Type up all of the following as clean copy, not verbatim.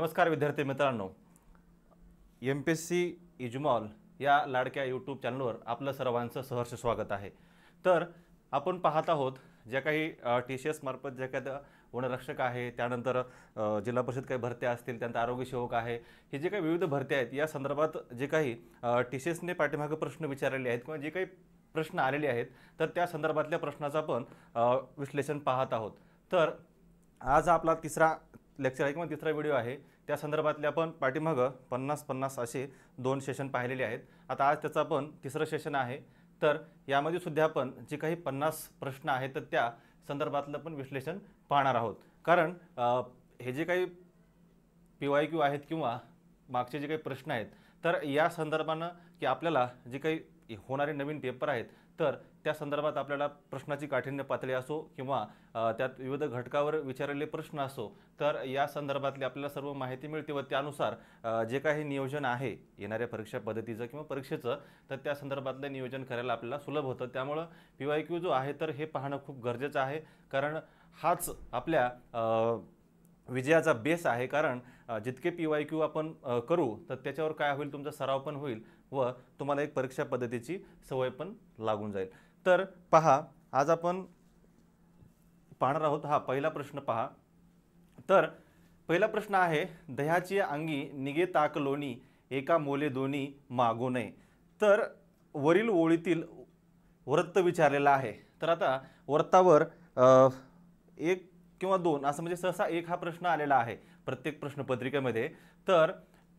नमस्कार विद्यार्थी मित्रांनो, MPSC इजमॉल या लाडक्या यूट्यूब चॅनलवर आपलं सर्वांचं सहर्ष स्वागत आहे। तर आपण पाहत आहोत ज्या काही TCS मार्फत ज्या काही वनरक्षक आहे, त्यानंतर जिल्हा परिषद काही भरत्या असतील, त्यानंतर आरोग्य सेवक आहे, हे जे काही विविध भरत्या आहेत या संदर्भात जे काही TCSने पाठीमागे प्रश्न विचारलेले आहेत किंवा जे काही प्रश्न आलेले आहेत तर त्या संदर्भातल्या प्रश्नाचं आपण विश्लेषण पाहत आहोत। तर आज आपला तिसरा लेक्चर आहे किंवा तिसरा व्हिडिओ आहे, त्या संदर्भातले आपण पाठीमागं 50-50 असे 2 सेशन पाहिलेले आहेत। आता आज त्याचा आपण तिसरं सेशन आहे। तर यामध्ये सुद्धा आपण जे काही 50 प्रश्न आहेत तर त्या संदर्भातलं पण विश्लेषण पाहणार आहोत। कारण हे जे काही PYQ आहेत किंवा मागचे जे काही प्रश्न आहेत तर या संदर्भानं की आपल्याला जे काही होणारे नवीन पेपर आहेत तर त्या संदर्भात आपल्याला प्रश्नाची काठिण्य पातळी असो किंवा त्यात विविध घटकावर विचारलेले प्रश्न असो तर या संदर्भातली आपल्याला सर्व माहिती मिळते व त्यानुसार जे काही नियोजन आहे येणाऱ्या परीक्षा पद्धतीचं किंवा परीक्षेचं तर त्या संदर्भातलं नियोजन करायला आपल्याला सुलभ होतं। त्यामुळे PYQ जो आहे तर हे पाहणं खूप गरजेचं आहे, कारण हाच आपल्या विजयाचा बेस आहे। कारण जितके PYQ आपण करू तर त्याच्यावर काय होईल, तुमचा सराव पण होईल व तुम्हाला एक परीक्षा पद्धतीची सवय पण लागून जाईल। तर पहा, आज आपण पाहणार आहोत हा पहिला प्रश्न पहा। तर पहिला प्रश्न आहे, दह्याची अंगी निगे ताक लोणी एका मोले दोन्ही मागो नये। तर वरील ओळीतील वृत्त विचारलेला आहे। तर आता वृत्तावर एक किंवा दोन असं म्हणजे सहसा एक हा प्रश्न आलेला आहे प्रत्येक प्रश्नपत्रिकेमध्ये। तर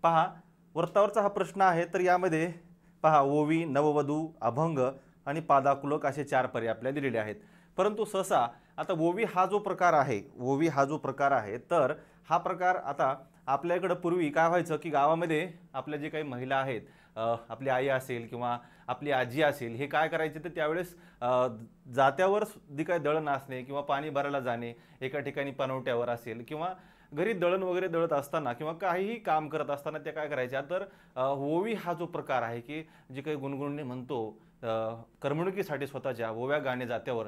पहा, वृत्तावरचा हा प्रश्न आहे तर यामध्ये पहा ओवी, नववधू, अभंग आणि पादाकुलक असे 4 पर्याय आपल्याला दिलेले आहेत। परंतु सहसा आता ओवी हा जो प्रकार आहे तर हा प्रकार आता आपल्याकडे पूर्वी काय व्हायचं की गावामध्ये आपल्या जे काही महिला आहेत, आपली आई असेल किंवा आपली आजी असेल, हे काय करायचे तर त्यावेळेस जात्यावर जी काही दळण असणे किंवा पाणी भरायला जाणे, एका ठिकाणी पनवट्यावर असेल किंवा घरी दळण वगैरे दळत असताना किंवा काहीही काम करत असताना त्या काय करायच्या तर ओवी हा जो प्रकार आहे की जे काही गुणगुणणे म्हणतो करमणुकीसाठी स्वतःच्या ओव्या गाणे जात्यावर,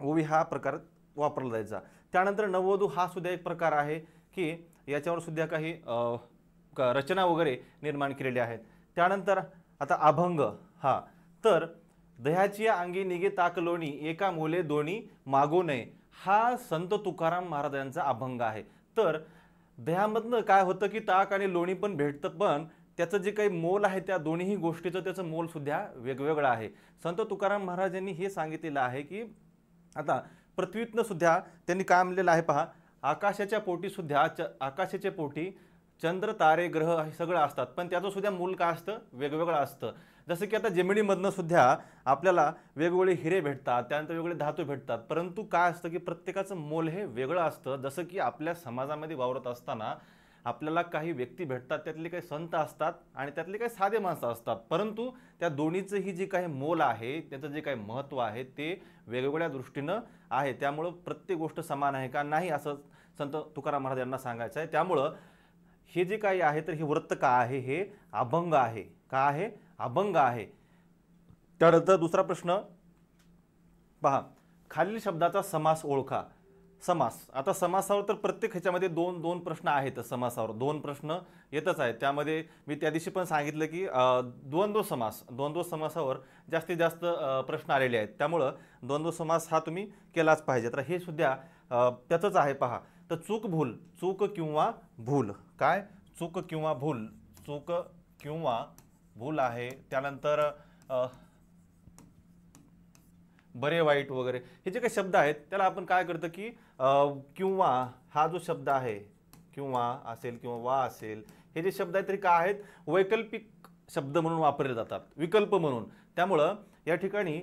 ओवी हा प्रकार वापरला जायचा। त्यानंतर नववधू हा सुद्धा एक प्रकार आहे की याच्यावर सुद्धा काही रचना वगैरे निर्माण केलेल्या आहेत। त्यानंतर आता अभंग, हा तर दह्याची अंगी निगे ताक लोणी एका मोले दोन्ही मागो नये, हा संत तुकाराम महाराजांचा अभंग आहे। तर दह्यामधनं काय होतं की ताक आणि लोणी पण भेटतं, पण त्याचं जे काही मोल आहे त्या दोन्ही गोष्टीचं त्याचं मोल सुद्धा वेगवेगळं आहे। संत तुकाराम महाराजांनी हे सांगितलेलं आहे की आता पृथ्वीतनं सुद्धा त्यांनी काय म्हणलेलं आहे पहा, आकाशाच्या पोटी चंद्र तारे ग्रह हे सगळं असतात, पण त्याचं सुद्धा मूल काय असतं, वेगवेगळं असतं। जसं की आता जमिनीमधनं सुद्धा आपल्याला वेगवेगळे हिरे भेटतात, त्यानंतर वेगवेगळे धातू भेटतात, परंतु काय असतं की प्रत्येकाचं मोल हे वेगळं असतं। जसं की आपल्या समाजामध्ये वावरत असताना आपल्याला काही व्यक्ती भेटतात, त्यातले काही संत असतात आणि त्यातले काही साधे माणसं असतात, परंतु त्या दोन्हीचं ही जे काही मोल आहे, त्याचं जे काही महत्त्व आहे ते वेगवेगळ्या दृष्टीनं आहे। त्यामुळं प्रत्येक गोष्ट समान आहे का नाही असं संत तुकाराम महाराज यांना सांगायचं आहे। त्यामुळं हे जे काही आहे तर हे वृत्त काय आहे, हे अभंग आहे। का आहे? अभंग आहे। त्यानंतर दुसरा प्रश्न पहा, खालील शब्दाचा समास ओळखा। समास, आता समासावर तर प्रत्येक ह्याच्यामध्ये दोन प्रश्न आहेत, समासावर 2 प्रश्न येतच आहेत। त्यामध्ये मी त्या दिवशी पण सांगितलं की द्वंद्व समासावर जास्तीत जास्त प्रश्न आलेले आहेत, त्यामुळं द्वंद्व समास हा तुम्ही केलाच पाहिजे। तर हे सुद्धा त्याचंच आहे पहा। तर चूक किंवा भूल, काय चूक किंवा भूल आहे। त्यानंतर बरे वाईट वगैरे हे जे काही शब्द आहेत त्याला आपण काय करतो की किंवा हा जो शब्द आहे, किंवा असेल किंवा वा असेल, हे जे शब्द आहेत तरी काय आहेत, वैकल्पिक शब्द म्हणून वापरले जातात, विकल्प म्हणून। त्यामुळं या ठिकाणी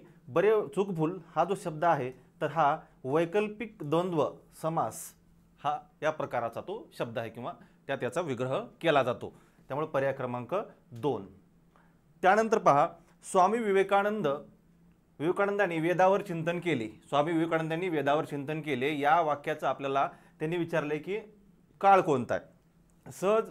चूक भूल हा जो शब्द आहे तर हा वैकल्पिक द्वंद्व समास हा या प्रकाराचा तो शब्द आहे किंवा त्याचा विग्रह केला जातो। त्यामुळे पर्याय क्रमांक 2। त्यानंतर पहा, स्वामी विवेकानंदांनी वेदावर चिंतन केले। स्वामी विवेकानंदांनी वेदावर चिंतन केले या वाक्याचं आपल्याला त्यांनी विचारले की काळ कोणता आहे। सहज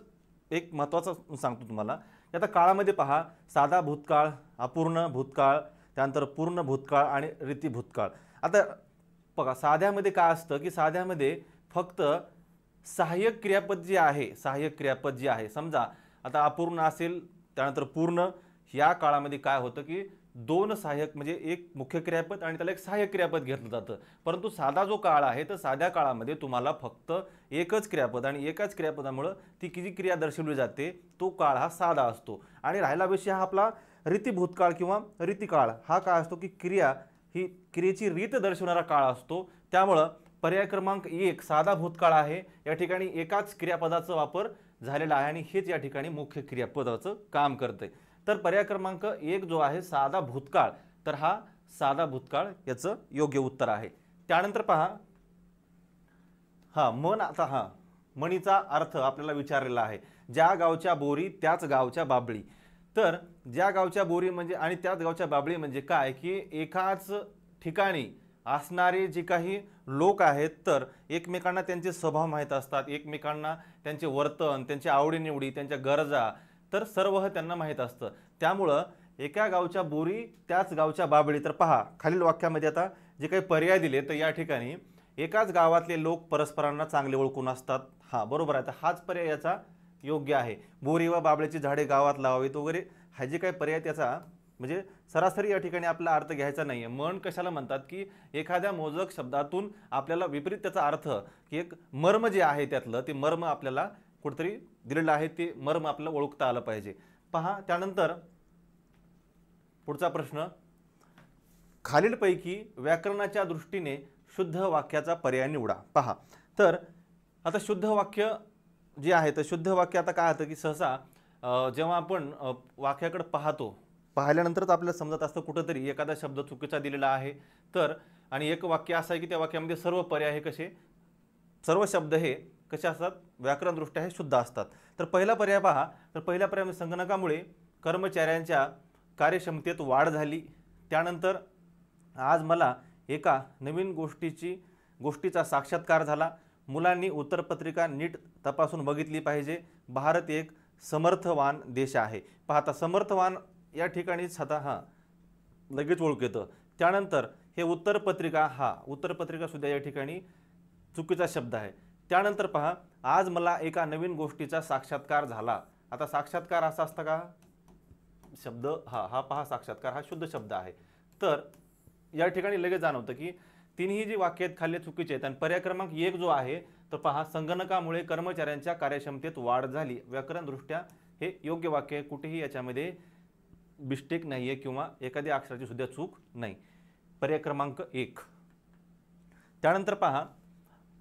एक महत्त्वाचं सांगतो तुम्हाला, आता काळामध्ये पहा, साधा भूतकाळ, अपूर्ण भूतकाळ, त्यानंतर पूर्ण भूतकाळ आणि रीती भूतकाळ। आता बघा, साध्यामध्ये काय असतं की साध्यामध्ये फक्त सहाय्यक क्रियापद जे आहे, सहाय्यक क्रियापद जे आहे, समजा आता अपूर्ण असेल त्यानंतर पूर्ण, या काळामध्ये काय होतं की दोन सहाय्यक म्हणजे एक मुख्य क्रियापद आणि त्याला एक सहाय्यक क्रियापद घेतलं जातं. परंतु साधा जो काळ आहे तर साध्या काळामध्ये तुम्हाला फक्त एकच क्रियापद आणि एकाच क्रियापदामुळे ती किती क्रिया दर्शवली जाते तो काळ हा साधा असतो. आणि राहिला विषय हा आपला रीतिभूतकाळ किंवा रीतिकाळ, हा काय असतो की क्रिया ही क्रियेची रीत दर्शवणारा काळ असतो. त्यामुळं पर्याय क्रमांक 1 साधा भूतकाळ आहे. या ठिकाणी एकाच क्रियापदाचा वापर झालेला आहे आणि हेच या ठिकाणी मुख्य क्रियापदाचं काम करते. तर पर्याय क्रमांक 1 जो आहे साधा भूतकाळ, तर हा साधा भूतकाळ याचं योग्य उत्तर आहे. त्यानंतर पहा मन, आता म्हणीचा अर्थ आपल्याला विचारलेला आहे. ज्या गावच्या बोरी त्याच गावच्या बाबळी. तर ज्या गावच्या बोरी म्हणजे आणि त्याच गावच्या बाबळी म्हणजे काय की एकाच ठिकाणी असणारे जे काही लोक आहेत तर एकमेकांना त्यांचे स्वभाव माहीत असतात, एकमेकांना त्यांचे वर्तन, त्यांच्या आवडीनिवडी, त्यांच्या गरजा तर सर्व त्यांना माहीत असतं. त्यामुळं एका गावच्या बोरी त्याच गावच्या बाबळी. तर पहा खालील वाक्यामध्ये आता जे काही पर्याय दिले तर या ठिकाणी एकाच गावातले लोक परस्परांना चांगले ओळखून असतात. बरोबर आहे. तर हाच पर्याय याचा योग्य आहे. बोरी व बाबळीची झाडे गावात लावावीत वगैरे हा जे काही पर्याय त्याचा म्हणजे सरासरी या ठिकाणी आपला अर्थ घ्यायचा नाहीये. मन कशाला म्हणतात की एखाद्या मोजक शब्दातून आपल्याला विपरीत त्याचा अर्थ की एक मर्म जे आहे त्यातलं ते मर्म आपल्याला कुठेतरी दिलेलं आहे, ते मर्म आपल्याला ओळखता आलं पाहिजे. पहा त्यानंतर पुढचा प्रश्न, खालीलपैकी व्याकरणाच्या दृष्टीने शुद्ध वाक्याचा पर्याय निवडा. पहा तर आता शुद्ध वाक्य जे आहे तर शुद्ध वाक्य आता काय होतं की सहसा जेव्हा आपण वाक्याकडे पाहिल्यानंतरच आपल्याला समजत असतं कुठंतरी एखादा शब्द चुकीचा दिलेला आहे. तर आणि एक वाक्य असं आहे की त्या वाक्यामध्ये सर्व पर्याय हे कसे, सर्व शब्द हे कसे असतात, व्याकरणदृष्ट्या हे शुद्ध असतात. तर पहिला पर्याय पहा, तर पहिल्या पर्यायामध्ये संगणकामुळे कर्मचाऱ्यांच्या कार्यक्षमतेत वाढ झाली. त्यानंतर आज मला एका नवीन गोष्टीचा साक्षात्कार झाला. मुलांनी उत्तरपत्रिका नीट तपासून बघितली पाहिजे. भारत एक समर्थवान देश आहे. पाहता समर्थवान या ठिकाणीच आता लगेच ओळख येतं. त्यानंतर हे उत्तरपत्रिका सुद्धा या ठिकाणी चुकीचा शब्द आहे. त्यानंतर पहा आज मला एका नवीन गोष्टीचा साक्षात्कार झाला. आता साक्षात्कार असा असता का शब्द, हा पहा साक्षात्कार हा शुद्ध शब्द आहे. तर या ठिकाणी लगेच जाणवतं की तिन्ही जी वाक्य आहेत खाल्ले चुकीचे आहेत. आणि पर्याय क्रमांक 1 जो आहे तर पहा संगणकामुळे कर्मचाऱ्यांच्या कार्यक्षमतेत वाढ झाली. व्याकरणदृष्ट्या हे योग्य वाक्य आहे, कुठेही याच्यामध्ये मिस्टेक नाही आहे किंवा एखाद्या अक्षराची सुद्धा चूक नाही. पर्याय क्रमांक 1. त्यानंतर पहा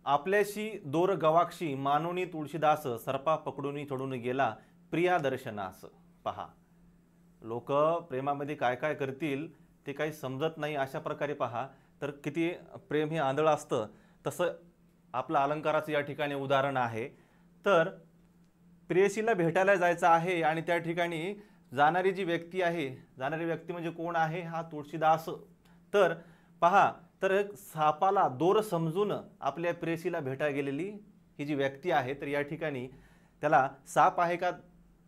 आपल्याशी दोर गवाक्षी मानोनी तुळशीदास सर्पा पकडून चढून गेला प्रिया दर्शनास. पहा लोक प्रेमामध्ये काय काय करतील ते काही समजत नाही अशा प्रकारे पहा तर किती प्रेम हे आंधळ असतं. तसं आपलं अलंकाराचं या ठिकाणी उदाहरण आहे. तर प्रेयसीला भेटायला जायचं आहे आणि त्या ठिकाणी जाणारी जी व्यक्ती आहे, जाणारी व्यक्ती म्हणजे कोण आहे, हा तुळशीदास. तर पहा तर सापाला दोर समजून आपल्या प्रेयसीला भेटायला गेलेली ही जी व्यक्ती आहे तर या ठिकाणी त्याला साप आहे का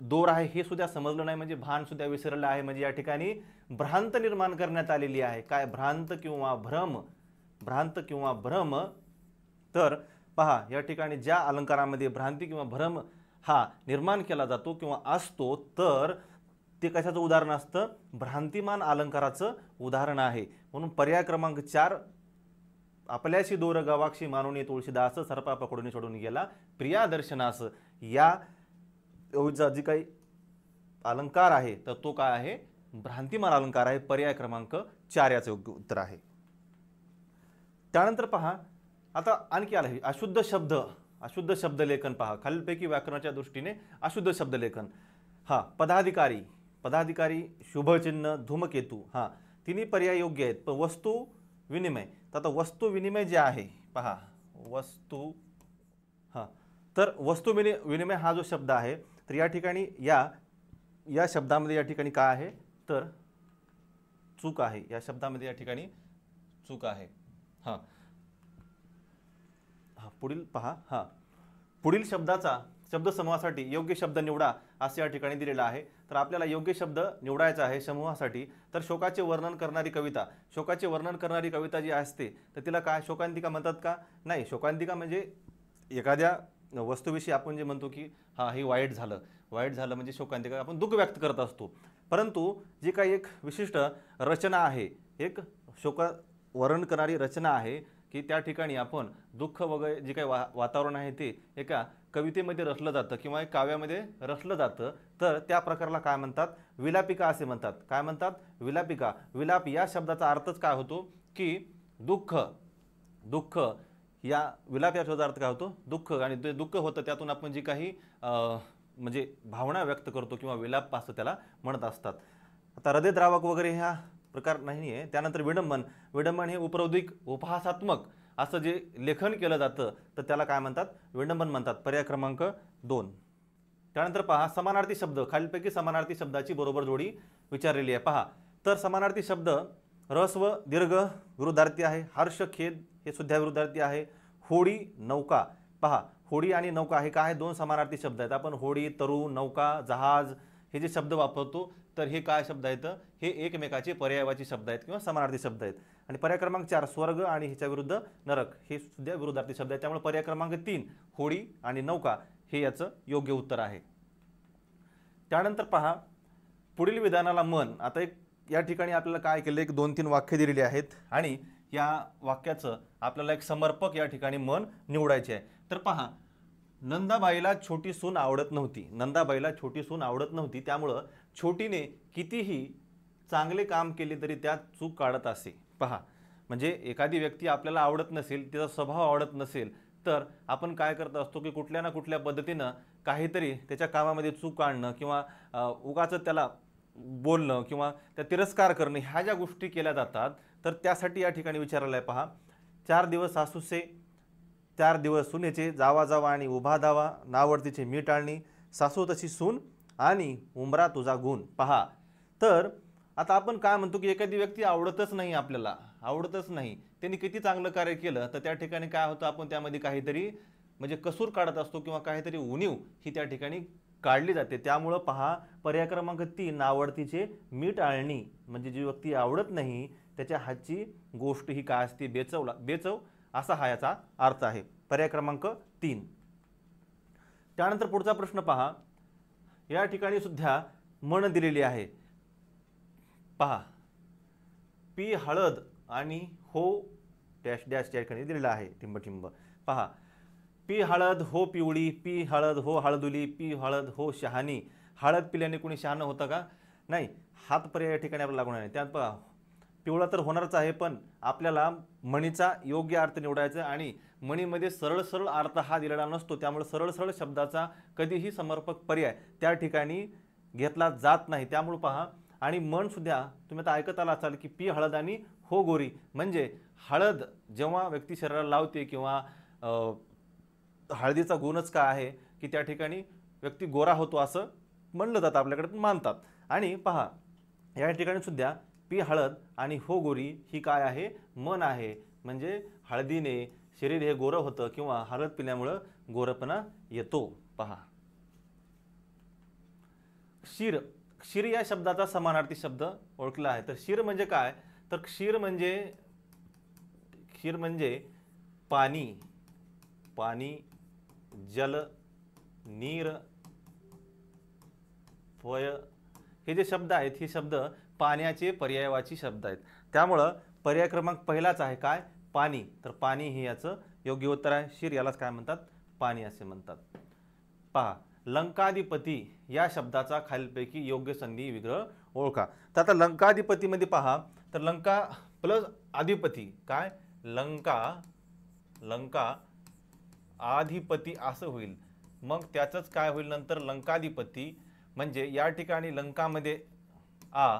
दोर आहे हे सुद्धा समजलं नाही, म्हणजे भान सुद्धा विसरलं आहे. म्हणजे या ठिकाणी भ्रांत निर्माण करण्यात आलेली आहे. काय भ्रांत किंवा भ्रम. तर पहा या ठिकाणी ज्या अलंकारामध्ये भ्रांती किंवा भ्रम हा निर्माण केला जातो किंवा असतो तर ते कशाचं उदाहरण असतं, भ्रांतिमान अलंकाराचं उदाहरण आहे. म्हणून पर्याय क्रमांक 4 आपल्याशी दोर गवाक्षी मानून तुळशीदास सर्पा पकडून सोडून गेला प्रिया दर्शनास या जी काही अलंकार आहे तर तो काय आहे, भ्रांतिमान अलंकार आहे. पर्याय क्रमांक 4 याचं योग्य उत्तर आहे. त्यानंतर पहा आता आणखी आलं अशुद्ध शब्द लेखन. पहा खालीलपैकी व्याकरणाच्या दृष्टीने अशुद्ध शब्द लेखन. पदाधिकारी शुभचिन्ह धूमकेतू तिन्ही पर्याय योग्य आहेत. पण वस्तू विनिमय, तर आता वस्तू विनिमय जे आहे पहा तर वस्तू विनिमय हा जो शब्द आहे तर या ठिकाणी या शब्दामध्ये या ठिकाणी काय आहे तर चूक आहे. या शब्दामध्ये या ठिकाणी चूक आहे. पुढील पहा पुढील शब्दसमूहासाठी योग्य शब्द निवडा असे या ठिकाणी दिलेलं आहे. तर आपल्याला योग्य शब्द निवडायचा आहे समूहासाठी. तर शोकाचे वर्णन करणारी कविता जी असते तर तिला काय शोकांतिका म्हणतात का? नाही. शोकांतिका म्हणजे एखाद्या वस्तूविषयी आपण जे म्हणतो की हा हे वाईट झालं म्हणजे शोकांतिका, आपण दुःख व्यक्त करत असतो. परंतु जी काही एक विशिष्ट रचना आहे, एक शोकावरण करणारी रचना आहे की त्या ठिकाणी आपण दुःख वगैरे जे काही वातावरण आहे ते एका कवितेमध्ये रचलं जातं किंवा एक काव्यामध्ये रचलं जातं, तर त्या प्रकाराला काय म्हणतात? विलापिका असे म्हणतात. काय म्हणतात? विलापिका. विलाप या शब्दाचा अर्थच काय होतो की दुःख. दुःख या विलाप या शब्दाचा अर्थ काय होतो? दुःख. आणि ते दुःख होतं त्यातून आपण जी काही म्हणजे भावना व्यक्त करतो किंवा विलाप असं त्याला म्हणत असतात. आता हृदयद्रावक वगैरे ह्या प्रकार नाही आहे. त्यानंतर विडंबन. विडंबन हे उपरोधिक उपहासात्मक असं जे लेखन केलं जातं तर त्याला काय म्हणतात? विडंबन म्हणतात. पर्याय क्रमांक 2. त्यानंतर पहा समानार्थी शब्द. खालीलपैकी समानार्थी शब्दाची बरोबर जोडी विचारलेली आहे. पहा तर समानार्थी शब्द ऱ्हस्व दीर्घ विरुद्धार्थी आहे. हर्ष खेद हे सुद्धा विरुद्धार्थी आहे. होडी नौका. पहा होडी आणि नौका हे काय? 2 समानार्थी शब्द आहेत. आपण होडी, तरू, नौका, जहाज हे जे शब्द वापरतो तर हे काय शब्द आहेत? हे एकमेकाचे पर्यायवाची शब्द आहेत किंवा समानार्थी शब्द आहेत. आणि पर्याय क्रमांक 4 स्वर्ग आणि ह्याच्या विरुद्ध नरक हे सुद्धा विरुद्धार्थी शब्द आहेत. त्यामुळे पर्याय क्रमांक 3 होडी आणि नौका हे याचं योग्य उत्तर आहे. त्यानंतर पहा पुढील विधानाला मन. आता एक या ठिकाणी आपल्याला काय केलं, एक 2-3 वाक्य दिलेली आहेत आणि या वाक्याचं आपल्याला एक समर्पक या ठिकाणी मन निवडायचे आहे. तर पहा नंदाबाईला छोटी सून आवडत नव्हती. नंदाबाईला छोटी सून आवडत नव्हती, त्यामुळं छोटीने कितीही चांगले काम केले तरी त्यात चूक काढत असे. पहा म्हणजे एखादी व्यक्ती आपल्याला आवडत नसेल, तिचा स्वभाव आवडत नसेल, तर आपण काय करत असतो की कुठल्या ना कुठल्या पद्धतीनं काहीतरी त्याच्या कामामध्ये चूक काढणं किंवा उगाच त्याला बोलणं किंवा त्या तिरस्कार करणं ह्या ज्या गोष्टी केल्या जातात तर त्यासाठी या ठिकाणी विचारलं आहे. पहा 4 दिवस सासूचे 4 दिवस सुनेचे, जावा जावा आणि उभा धावा, नावडतीचे मीठ आणणी, सासू तशी सून आणि उमरा तुझा गुण. पहा तर आता आपण काय म्हणतो की एखादी व्यक्ती आवडतच नाही, आपल्याला आवडतच नाही, त्यांनी किती चांगलं कार्य केलं तर त्या ठिकाणी काय होतं, आपण त्यामध्ये काहीतरी म्हणजे कसूर काढत असतो किंवा काहीतरी उणीव ही त्या ठिकाणी काढली जाते. त्यामुळं पहा पर्याय क्रमांक 3 नावडतीचे मीठ आणणी म्हणजे जी व्यक्ती आवडत नाही त्याच्या हातची गोष्ट ही काय असते? बेचव असा हा याचा अर्थ आहे. पर्याय क्रमांक 3. त्यानंतर पुढचा प्रश्न पहा. या ठिकाणी सुद्धा मन दिलेली आहे. पहा पी हळद आणि हो डॅश डॅश त्या ठिकाणी दिलेला आहे टिंब. पहा पी हळद हो पिवळी, पी हळद हो हळदुली, पी हळद हो शहाणी. हळद पिल्याने कोणी शहाणं होतं का? नाही. हात पर्याय या ठिकाणी आपल्याला लागणार नाही. त्यात पहा पिवळा तर होणारच आहे, पण आपल्याला मणीचा योग्य अर्थ निवडायचा आणि मणीमध्ये सरळ सरळ अर्थ हा दिलेला नसतो. त्यामुळे सरळ सरळ शब्दाचा कधीही समर्पक पर्याय त्या ठिकाणी घेतला जात नाही. त्यामुळे पहा आणि मन सुद्धा तुम्ही आता ऐकत आला असाल की पी हळद आणि हो गोरी म्हणजे हळद जेव्हा व्यक्ती शरीराला लावते किंवा हळदीचा गुणच काय आहे की त्या ठिकाणी व्यक्ती गोरा होतो असं म्हणलं जातं, आपल्याकडे पण मानतात. आणि पहा या ठिकाणी सुद्धा पी हळद आणि हो गोरी ही काय आहे? मन आहे. म्हणजे हळदीने शरीर हे गोरं होतं किंवा हळद पिल्यामुळं गोरपणा येतो. पहा क्षीर. क्षीर या शब्दाचा समानार्थी शब्द ओळखला आहे. तर क्षीर म्हणजे काय? तर क्षीर म्हणजे पाणी, जल, नीर, पय हे जे शब्द आहेत हे शब्द पाण्याचे पर्यायवाची शब्द आहेत. त्यामुळं पर्याय क्रमांक पहिलाच आहे काय? पाणी. तर पाणी हे याचं योग्य उत्तर आहे. क्षीर यालाच काय म्हणतात? पाणी असे म्हणतात. पहा लंकाधिपती या शब्दाचा खालीलपैकी योग्य संधी विग्रह ओळखा. तर आता लंकाधिपतीमध्ये पहा तर लंका प्लस अधिपती काय? लंका अधिपती असं होईल. मग त्याचंच काय होईल नंतर? लंकाधिपती म्हणजे या ठिकाणी लंकामध्ये आ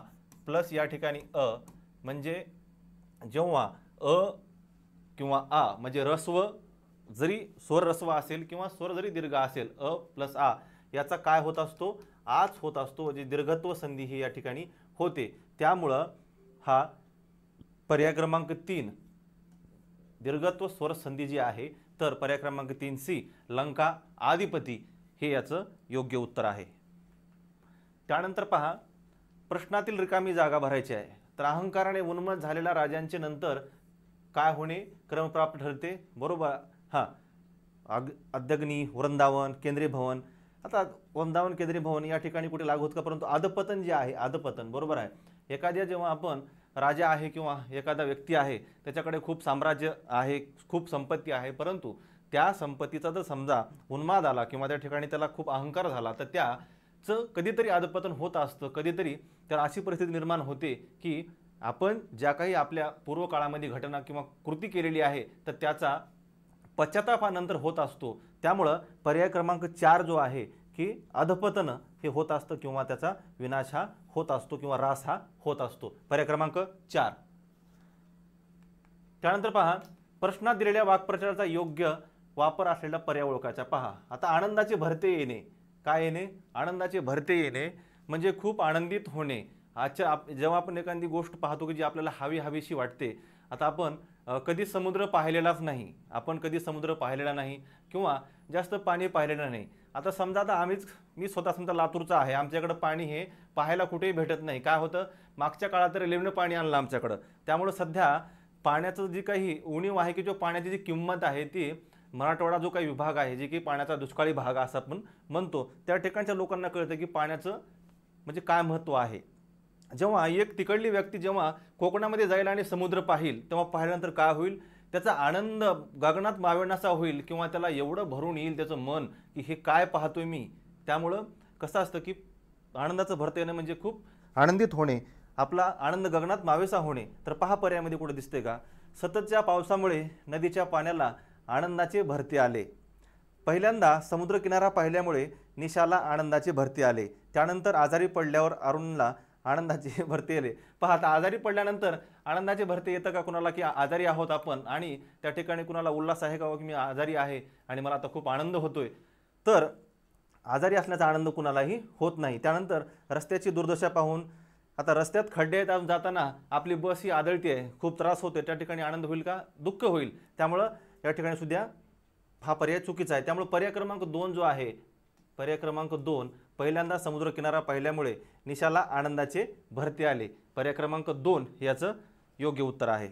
प्लस या ठिकाणी अ म्हणजे जेव्हा अ किंवा आ म्हणजे रस्व जरी स्वर रस्व असेल किंवा स्वर जरी दीर्घ असेल अ प्लस आ याचा काय होत असतो? आच होत असतो. म्हणजे दीर्घत्व संधी ही या ठिकाणी होते. त्यामुळं हा पर्याय क्रमांक 3 दीर्घत्व स्वर संधी जी आहे तर पर्याय क्रमांक 3 सी लंका अधिपती हे याचं योग्य उत्तर आहे. त्यानंतर पहा प्रश्नातील रिकामी जागा भरायची आहे. तर अहंकाराने उन्मत्त झालेल्या राजांचे नंतर काय होणे क्रमप्राप्त ठरते? बरोबर. हां अद्यग्नी, वृंदावन, केंद्रीय भवन. आता वृंदावन, केंद्रीय भवन या ठिकाणी कुठे लागू होत का, परंतु अधपतन जे आहे, अधपतन बरोबर आहे. एखाद्या जेव्हा आपण राजा आहे किंवा एखादा व्यक्ती आहे त्याच्याकडे खूप साम्राज्य आहे, खूप संपत्ती आहे, परंतु त्या संपत्तीचा जर समजा उन्माद आला किंवा त्या ठिकाणी त्याला खूप अहंकार झाला तर त्याचं कधीतरी अधपतन होत असतं. कधीतरी त्याला अशी परिस्थिती निर्माण होते की आपण ज्या काही आपल्या पूर्व काळामध्ये घटना किंवा कृती केलेली आहे तर त्याचा पश्चाताप नंतर होत असतो. त्यामुळं पर्याय क्रमांक 4 जो आहे की अधपतन हे होत असतं किंवा त्याचा विनाश हा होत असतो किंवा ऱ्हास हा होत असतो. पर्याय क्रमांक 4. त्यानंतर पहा, प्रश्नात दिलेल्या वाक्प्रचाराचा योग्य वापर असलेला पर्याय ओळखायचा. पहा, आता आनंदाचे भरते येणे. काय येणे? आनंदाचे भरते येणे म्हणजे खूप आनंदित होणे. आजच्या जेव्हा आपण एखादी गोष्ट पाहतो की जी आपल्याला हवीशी वाटते. आता आपण कधी समुद्र पाहिलेलाच नाही, आपण कधी समुद्र पाहिलेला नाही किंवा जास्त पाणी पाहिलेलं नाही. आता समजा आता मी स्वतः समजा लातूरचा आहे, आमच्याकडं पाणी हे पाहायला कुठेही भेटत नाही. काय होतं, मागच्या काळात तर रेल्वेनं पाणी आणलं आमच्याकडं. त्यामुळं सध्या पाण्याचं जी काही उणीव आहे की जो पाण्याची जी किंमत आहे ती मराठवाडा जो काही विभाग आहे, जे की पाण्याचा दुष्काळी भाग असं आपण म्हणतो, त्या ठिकाणच्या लोकांना कळतं की पाण्याचं म्हणजे काय महत्त्व आहे. जेव्हा एक तिकडली व्यक्ती जेव्हा कोकणामध्ये जाईल आणि समुद्र पाहिल तेव्हा पाहिल्यानंतर काय होईल, त्याचा आनंद गगनात मावेनासा होईल किंवा त्याला एवढं भरून येईल त्याचं मन की हे काय पाहतोय मी. त्यामुळं कसं असतं की आनंदाचं भरते येणं म्हणजे खूप आनंदित होणे, आपला आनंद गगनात मावेसा होणे. तर पहा पर्यायामध्ये कुठे दिसते का, सततच्या पावसामुळे नदीच्या पाण्याला आनंदाचे भरते आले. पहिल्यांदा समुद्रकिनारा पाहिल्यामुळे निशाला आनंदाचे भरते आले. त्यानंतर आजारी पडल्यावर अरुणला आनंदाचे भरते आले. पहा, आता आजारी पडल्यानंतर आनंदाचे भरते येतं का कुणाला, की आजारी आहोत आपण आणि त्या ठिकाणी कुणाला उल्हास आहे का की मी आजारी आहे आणि मला आता खूप आनंद होतोय. तर आजारी असण्याचा आनंद कुणालाही होत नाही. त्यानंतर रस्त्याची दुर्दशा पाहून, आता रस्त्यात खड्डे आहेत, जाताना आपली बस ही आदळते आहे, खूप त्रास होतोय, त्या ठिकाणी आनंद होईल का, दुःख होईल. त्यामुळं या ठिकाणी सुद्धा हा पर्याय चुकीचा आहे. त्यामुळे पर्याय क्रमांक 2 जो आहे, पर्याय क्रमांक 2, पहिल्यांदा समुद्रकिनारा पाहिल्यामुळे निशाला आनंदाचे भरते आले. पर्याय क्रमांक 2 याचं योग्य उत्तर आहे.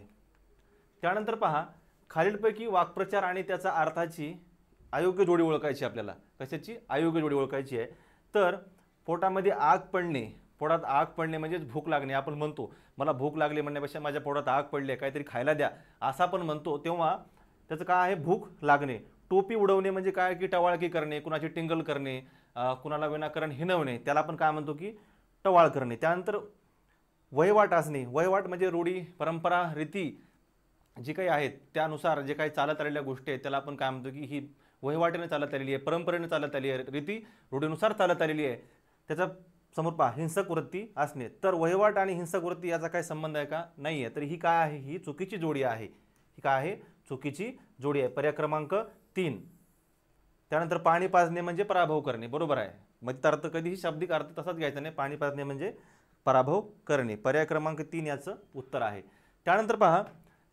त्यानंतर पहा, खालीलपैकी वाक्प्रचार आणि त्याचा अर्थाची अयोग्य जोडी ओळखायची. आपल्याला कशाची अयोग्य जोडी ओळखायची आहे. तर पोटामध्ये आग पडणे, पोटात आग पडणे म्हणजेच भूक लागणे. आपण म्हणतो मला भूक लागली म्हणण्यापेक्षा माझ्या पोटात आग पडली आहे, काहीतरी खायला द्या, असं आपण म्हणतो. तेव्हा त्याचं काय आहे, भूक लागणे. टोपी उडवणे म्हणजे काय की टवाळकी करणे, कुणाची टिंगल करणे, कुणाला विनाकारण हिणवणे, त्याला आपण काय म्हणतो की टवाळ करणे. त्यानंतर वहिवाट असणे. वहिवाट म्हणजे रूढी, परंपरा, रीती जी काही आहेत त्यानुसार जे काही चालत आलेल्या गोष्टी आहेत त्याला आपण काय म्हणतो की ही वहिवाटीने चालत आलेली आहे, परंपरेने चालत आलेली आहे, रीती रूढीनुसार चालत आलेली आहे. त्याचा समोर पहा, हिंसक वृत्ती असणे. तर वहिवाट आणि हिंसक वृत्ती याचा काय संबंध आहे का, नाही आहे. तर ही काय आहे, ही चुकीची जोडी आहे. ही काय आहे, चुकीची जोडी आहे. पर्याय क्रमांक 3. त्यानंतर पाणी पाजणे म्हणजे पराभव करणे. बरोबर आहे. मग अर्थ कधीही शाब्दिक अर्थ तसाच घ्यायचा नाही. पाणी पाजणे म्हणजे पराभव करणे. पर्याय क्रमांक 3 याचं उत्तर आहे. त्यानंतर पहा,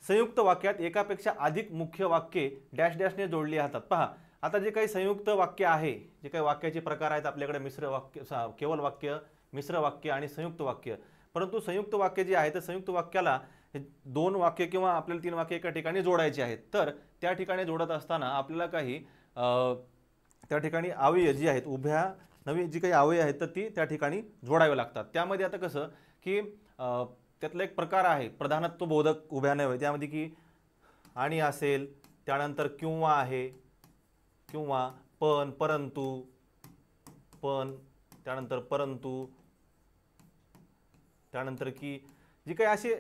संयुक्त वाक्यात एकापेक्षा अधिक मुख्य वाक्ये डॅश डॅशने जोडली जातात. पहा, आता जे काही संयुक्त वाक्य आहे, जे काही वाक्याचे प्रकार आहेत आपल्याकडे, मिश्र वाक्य, केवळ वाक्य, मिश्र वाक्य आणि संयुक्त वाक्य. परंतु संयुक्त वाक्य जे आहे तर संयुक्त वाक्याला 2 वाक्य किंवा आपल्याला 3 वाक्य एका ठिकाणी जोडायची आहेत. तर त्या ठिकाणी जोडत असताना आपल्याला काही त्या ठिकाणी अवयव जी आहेत, उभ्या नवी जी काही अवयव आहेत तर ती त्या ठिकाणी जोडावे लागतात. त्यामध्ये आता कसं की त्यातला एक प्रकार आहे प्रधानत्व बोधक उभ्या नव्हे, त्यामध्ये की आणि असेल, त्यानंतर किंवा आहे, किंवा पण, परंतु, पण, त्यानंतर परंतु, त्यानंतर की जी काही असे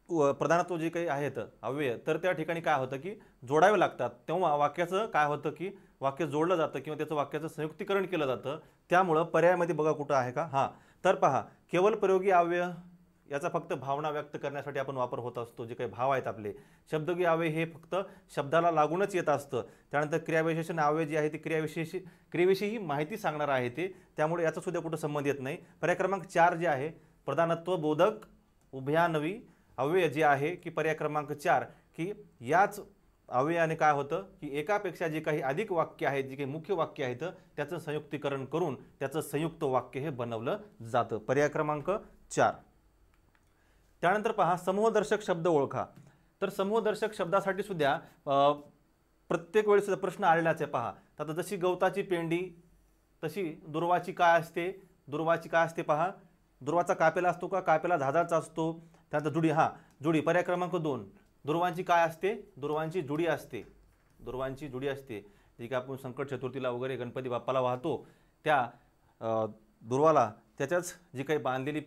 प्रधानत्व जे काही आहेत अव्यय तर त्या ठिकाणी काय होतं की जोडावे लागतात. तेव्हा वाक्याचं काय होतं की वाक्य जोडलं जातं किंवा त्याचं वाक्याचं संयुक्तीकरण केलं जातं. त्यामुळं पर्यायामध्ये बघा कुठं आहे का, हां, तर पहा, केवळ प्रयोगी अव्यय याचा फक्त भावना व्यक्त करण्यासाठी आपण वापर होत असतो. जे काही भाव आहेत आपले, शब्दयोगी अव्यय हे फक्त शब्दाला लागूनच येत असतं. त्यानंतर क्रियाविशेषण अव्यय जे आहे ते क्रियाविषयी माहिती सांगणार आहे ते, त्यामुळे याचा सुद्धा कुठं संबंध येत नाही. पर्याय क्रमांक 4 जे आहे प्रधानत्व बोधक उभयान्वयी अव्यय जे आहे की पर्याय क्रमांक 4 की याच अव्ययाने काय होतं की एकापेक्षा जे काही अधिक वाक्य आहेत, जे काही मुख्य वाक्य आहेत त्याचं संयुक्तीकरण करून त्याचं संयुक्त वाक्य हे बनवलं जातं. पर्याय क्रमांक 4. त्यानंतर पहा, समूहदर्शक शब्द ओळखा. तर समूहदर्शक शब्दासाठी सुद्धा प्रत्येक वेळेस प्रश्न आलेलाच आहे पहा. आता जशी गवताची पेंडी तशी दुर्वाची काय असते, दुर्वाची काय असते पहा. दुर्वाचा कापेला असतो का, कापेला झाडाचा असतो. त्यानंतर जुडी, जुडी पर्याय क्रमांक 2. दुर्वांची काय असते, दुर्वांची जुडी असते, दुर्वांची जुडी असते. जी की आपण संकट चतुर्थीला वगैरे गणपती बाप्पाला वाहतो त्या दुर्वाला त्याच्याच जी काही बांधलेली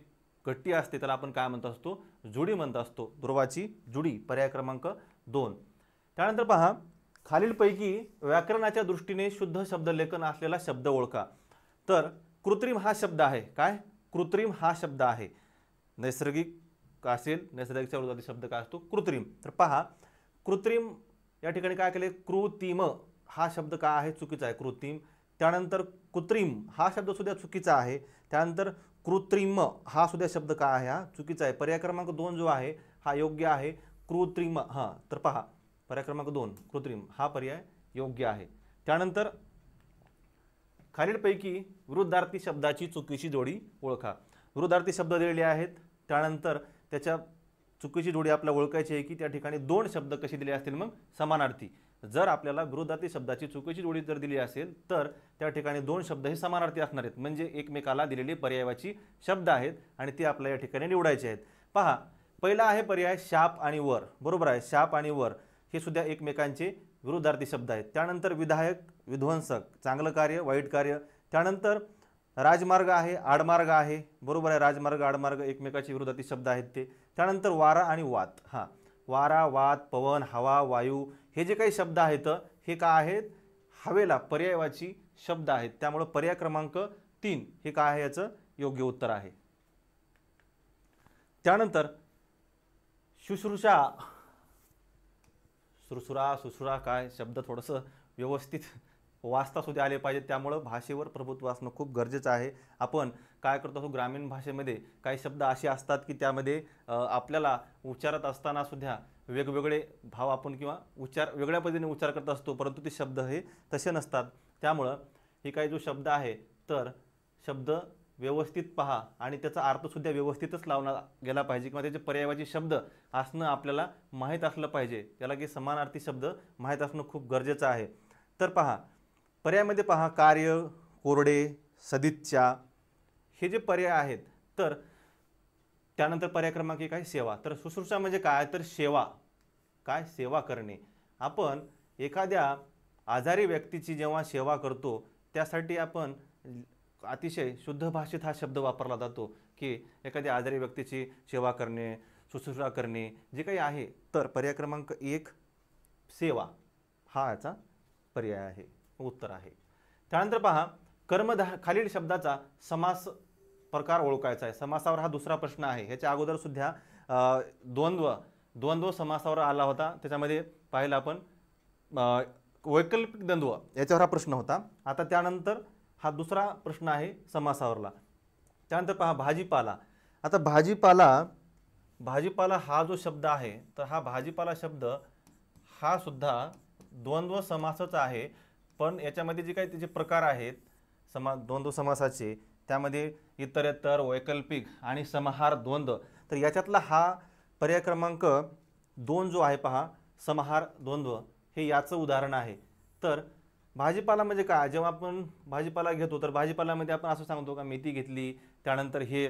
गट्टी असते त्याला आपण काय म्हणत असतो, जुडी म्हणत असतो. दुर्वाची जुडी पर्याय क्रमांक 2. त्यानंतर पहा, खालीलपैकी व्याकरणाच्या दृष्टीने शुद्ध शब्दलेखन असलेला शब्द ओळखा. तर कृत्रिम हा शब्द आहे. काय, कृत्रिम हा शब्द आहे. नैसर्गिक असेल, नैसर्गिकच्या विरोधात शब्द काय असतो, कृत्रिम. तर पहा, कृत्रिम या ठिकाणी काय केले, कृत्रिम हा शब्द काय आहे, चुकीचा आहे, कृत्रिम. त्यानंतर कृत्रिम हा शब्द सुद्धा चुकीचा आहे. त्यानंतर कृत्रिम हा सुद्धा शब्द काय आहे, हा चुकीचा आहे. पर्याय क्रमांक 2 जो आहे हा योग्य आहे, कृत्रिम. तर पहा, पर्याय क्रमांक 2 कृत्रिम हा पर्याय योग्य आहे. त्यानंतर खालीलपैकी विरुद्धार्थी शब्दाची चुकीची जोडी ओळखा. विरुद्धार्थी शब्द दिलेले आहेत. त्यानंतर त्याच्या चुकीची जोडी आपल्याला ओळखायची आहे की त्या ठिकाणी 2 शब्द कसे दिले असतील, मग समानार्थी. जर आपल्याला विरुद्धार्थी शब्दाची चुकीची जोडी जर दिली असेल तर त्या ठिकाणी 2 शब्द हे समानार्थी असणार आहेत, म्हणजे एकमेकाला दिलेले पर्यायवाची शब्द आहेत आणि ते आपल्याला या ठिकाणी निवडायचे आहेत. पहा, पहिला आहे पर्याय शाप आणि वर. बरोबर आहे, शाप आणि वर हे सुद्धा एकमेकांचे विरुद्धार्थी शब्द आहेत. त्यानंतर विधायक, विध्वंसक, चांगलं कार्य, वाईट कार्य. त्यानंतर राजमार्ग आहे, आडमार्ग आहे. बरोबर आहे, राजमार्ग, आडमार्ग एकमेकाचे विरुद्धार्थी शब्द आहेत ते. त्यानंतर वारा आणि वात. वारा, वात, पवन, हवा, वायू हे जे काही शब्द आहेत हे काय आहेत, हवेला पर्यायवाची शब्द आहेत. त्यामुळे पर्याय क्रमांक 3 हे काय आहे, याचं योग्य उत्तर आहे. त्यानंतर शुश्रूषा, सुरसुरा, सुसुरा काय शब्द थोडंसं व्यवस्थित वाचता सुद्धा आले पाहिजे. त्यामुळं भाषेवर प्रभुत्व असणं खूप गरजेचं आहे. आपण काय करतो, ग्रामीण भाषेमध्ये काही शब्द असे असतात की त्यामध्ये आपल्याला उच्चारत असताना सुद्धा वेगवेगळे भाव आपण किंवा उच्चार वेगळ्या पद्धतीने उच्चार करत असतो, परंतु ते शब्द हे तसे नसतात. त्यामुळं हे काही जो शब्द आहे तर शब्द व्यवस्थित पहा आणि त्याचा अर्थसुद्धा व्यवस्थितच लावला गेला पाहिजे किंवा त्याचे पर्यायवाची शब्द असणं आपल्याला माहीत असलं पाहिजे. त्याला की समानार्थी शब्द माहीत असणं खूप गरजेचं आहे. तर पहा, पर्यायामध्ये पहा, कार्य, कोरडे, सदिच्छा हे जे पर्याय आहेत. तर त्यानंतर पर्याय क्रमांक 1 आहे सेवा. तर शुश्रूषा म्हणजे काय, तर सेवा, काय, सेवा करणे. आपण एखाद्या आजारी व्यक्तीची जेव्हा सेवा करतो त्यासाठी आपण अतिशय शुद्ध भाषेत हा शब्द वापरला जातो की एखाद्या आजारी व्यक्तीची सेवा करणे, शुश्रूषा करणे जे काही आहे. तर पर्याय क्रमांक 1 सेवा हा याचा पर्याय आहे, उत्तर आहे. त्यानंतर पहा, खालील शब्दाचा समास प्रकार ओळखायचा आहे. समासावर हा दुसरा प्रश्न आहे. ह्याच्या अगोदर सुद्धा द्वंद्व समासावर आला होता. त्याच्यामध्ये पाहिलं आपण वैकल्पिक द्वंद्व याच्यावर हा प्रश्न होता. आता त्यानंतर हा दुसरा प्रश्न आहे समासावरला. त्यानंतर पहा, भाजीपाला. आता भाजीपाला हा जो शब्द आहे तर हा भाजीपाला शब्द हा सुद्धा द्वंद्व समासच आहे. पण याच्यामध्ये जे काही त्याचे प्रकार आहेत द्वंद्व समासाचे त्यामध्ये इतरेतर, वैकल्पिक आणि समाहार द्वंद्व. तर याच्यातला हा पर्याय क्रमांक 2 जो आहे पहा, समाहार द्वंद्व हे याचं उदाहरण आहे. तर भाजीपाला म्हणजे काय, जेव्हा आपण भाजीपाला घेतो तर भाजीपाल्यामध्ये आपण असं सांगतो का मेथी घेतली, त्यानंतर हे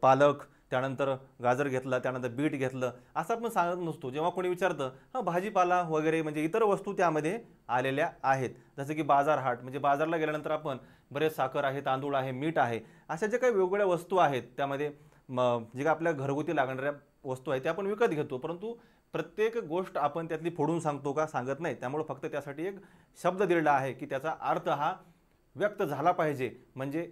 पालक, त्यानंतर गाजर घेतला, त्यानंतर बीट घेतलं, असं आपण सांगत नसतो. जेव्हा कोणी विचारतं भाजीपाला वगैरे म्हणजे इतर वस्तू त्यामध्ये आलेल्या आहेत. जसं की बाजार हाट म्हणजे बाजारला गेल्यानंतर आपण बरेच साखर आहे, तांदूळ आहे, मीठ आहे, अशा जे काही वेगवेगळ्या वस्तू आहेत त्यामध्ये जे काय आपल्या घरगुती लागणाऱ्या वस्तू आहेत त्या आपण विकत घेतो. परंतु प्रत्येक गोष्ट आपण त्यातली फोडून सांगतो का, सांगत नाही. त्यामुळे फक्त त्यासाठी एक शब्द दिलेला आहे की त्याचा अर्थ हा व्यक्त झाला पाहिजे. म्हणजे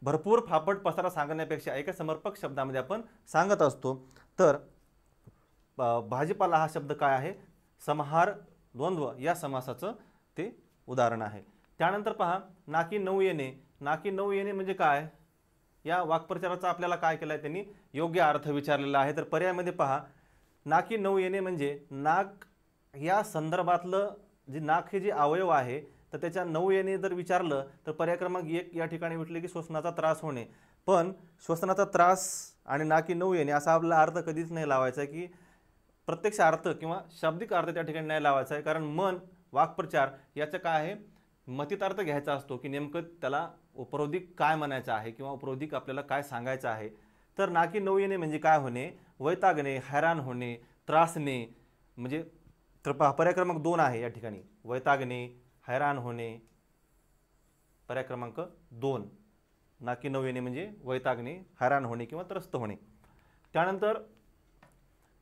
भरपूर फापट पसारा सांगण्यापेक्षा एका समर्पक शब्दामध्ये आपण सांगत असतो. तर भाजीपाला हा शब्द काय आहे, समाहार द्वंद्व या समासाचं ते उदाहरण आहे. त्यानंतर पहा, नाकी नऊ येणे. नाकी नऊ येणे म्हणजे काय, या वाक्प्रचाराचा आपल्याला काय केलं आहे, त्यांनी योग्य अर्थ विचारलेला आहे. तर पर्यायामध्ये पहा, नाकी नऊ येणे म्हणजे नाक या संदर्भातलं जे नाक हे जे अवयव आहे तर त्याच्या 9 येणे जर विचारलं तर पर्याय क्रमांक 1 या ठिकाणी म्हटले की श्वसनाचा त्रास होणे. पण श्वसनाचा त्रास आणि नाकी 9 येणे असा आपला अर्थ कधीच नाही लावायचा की प्रत्यक्ष अर्थ किंवा शाब्दिक अर्थ त्या ठिकाणी नाही लावायचा आहे, कारण मन वाक्प्रचार याचं काय आहे, मतितार्थ घ्यायचा असतो की नेमकं त्याला उपरोधिक काय म्हणायचं आहे किंवा उपरोधिक आपल्याला काय सांगायचं आहे. तर ना की नऊ येणे म्हणजे काय होणे, वैतागणे, हैराण होणे, त्रासणे. म्हणजे तर पर्याय क्रमांक 2 आहे या ठिकाणी, वैतागणे, हैराण होणे, पर्याय क्रमांक 2. ना की नऊ येणे म्हणजे वैतागणे, हैराण होणे किंवा त्रस्त होणे. त्यानंतर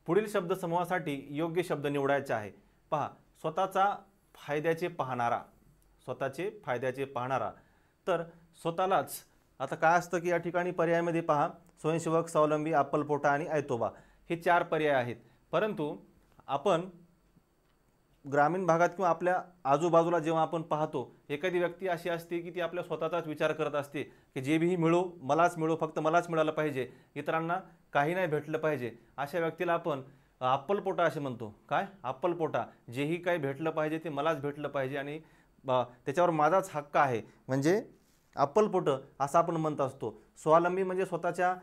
पुढील शब्द समूहासाठी योग्य शब्द निवडायचे आहे. पहा, स्वतःचा फायद्याचे पाहणारा, स्वतःचे फायद्याचे पाहणारा. तर स्वतःलाच आता काय असतं की या ठिकाणी पर्यायामध्ये पहा, स्वयंसेवक, स्वावलंबी, अप्पलपोटा आणि ऐतोबा हे 4 पर्याय आहेत. परंतु आपण ग्रामीण भागात किंवा आपल्या आजूबाजूला जेव्हा आपण पाहतो, एखादी व्यक्ती अशी असते की ती आपल्या स्वतःचाच विचार करत असते की जे बी मिळो मलाच मिळो, फक्त मलाच मिळालं पाहिजे, इतरांना काही नाही भेटलं पाहिजे. अशा व्यक्तीला आपण अप्पलपोटा असे म्हणतो. काय? अप्पलपोटा. जेही काही भेटलं पाहिजे ते मलाच भेटलं पाहिजे आणि त्याच्यावर माझाच हक्क आहे, म्हणजे अप्पलपोट असं आपण म्हणत असतो. स्वावलंबी म्हणजे स्वतःच्या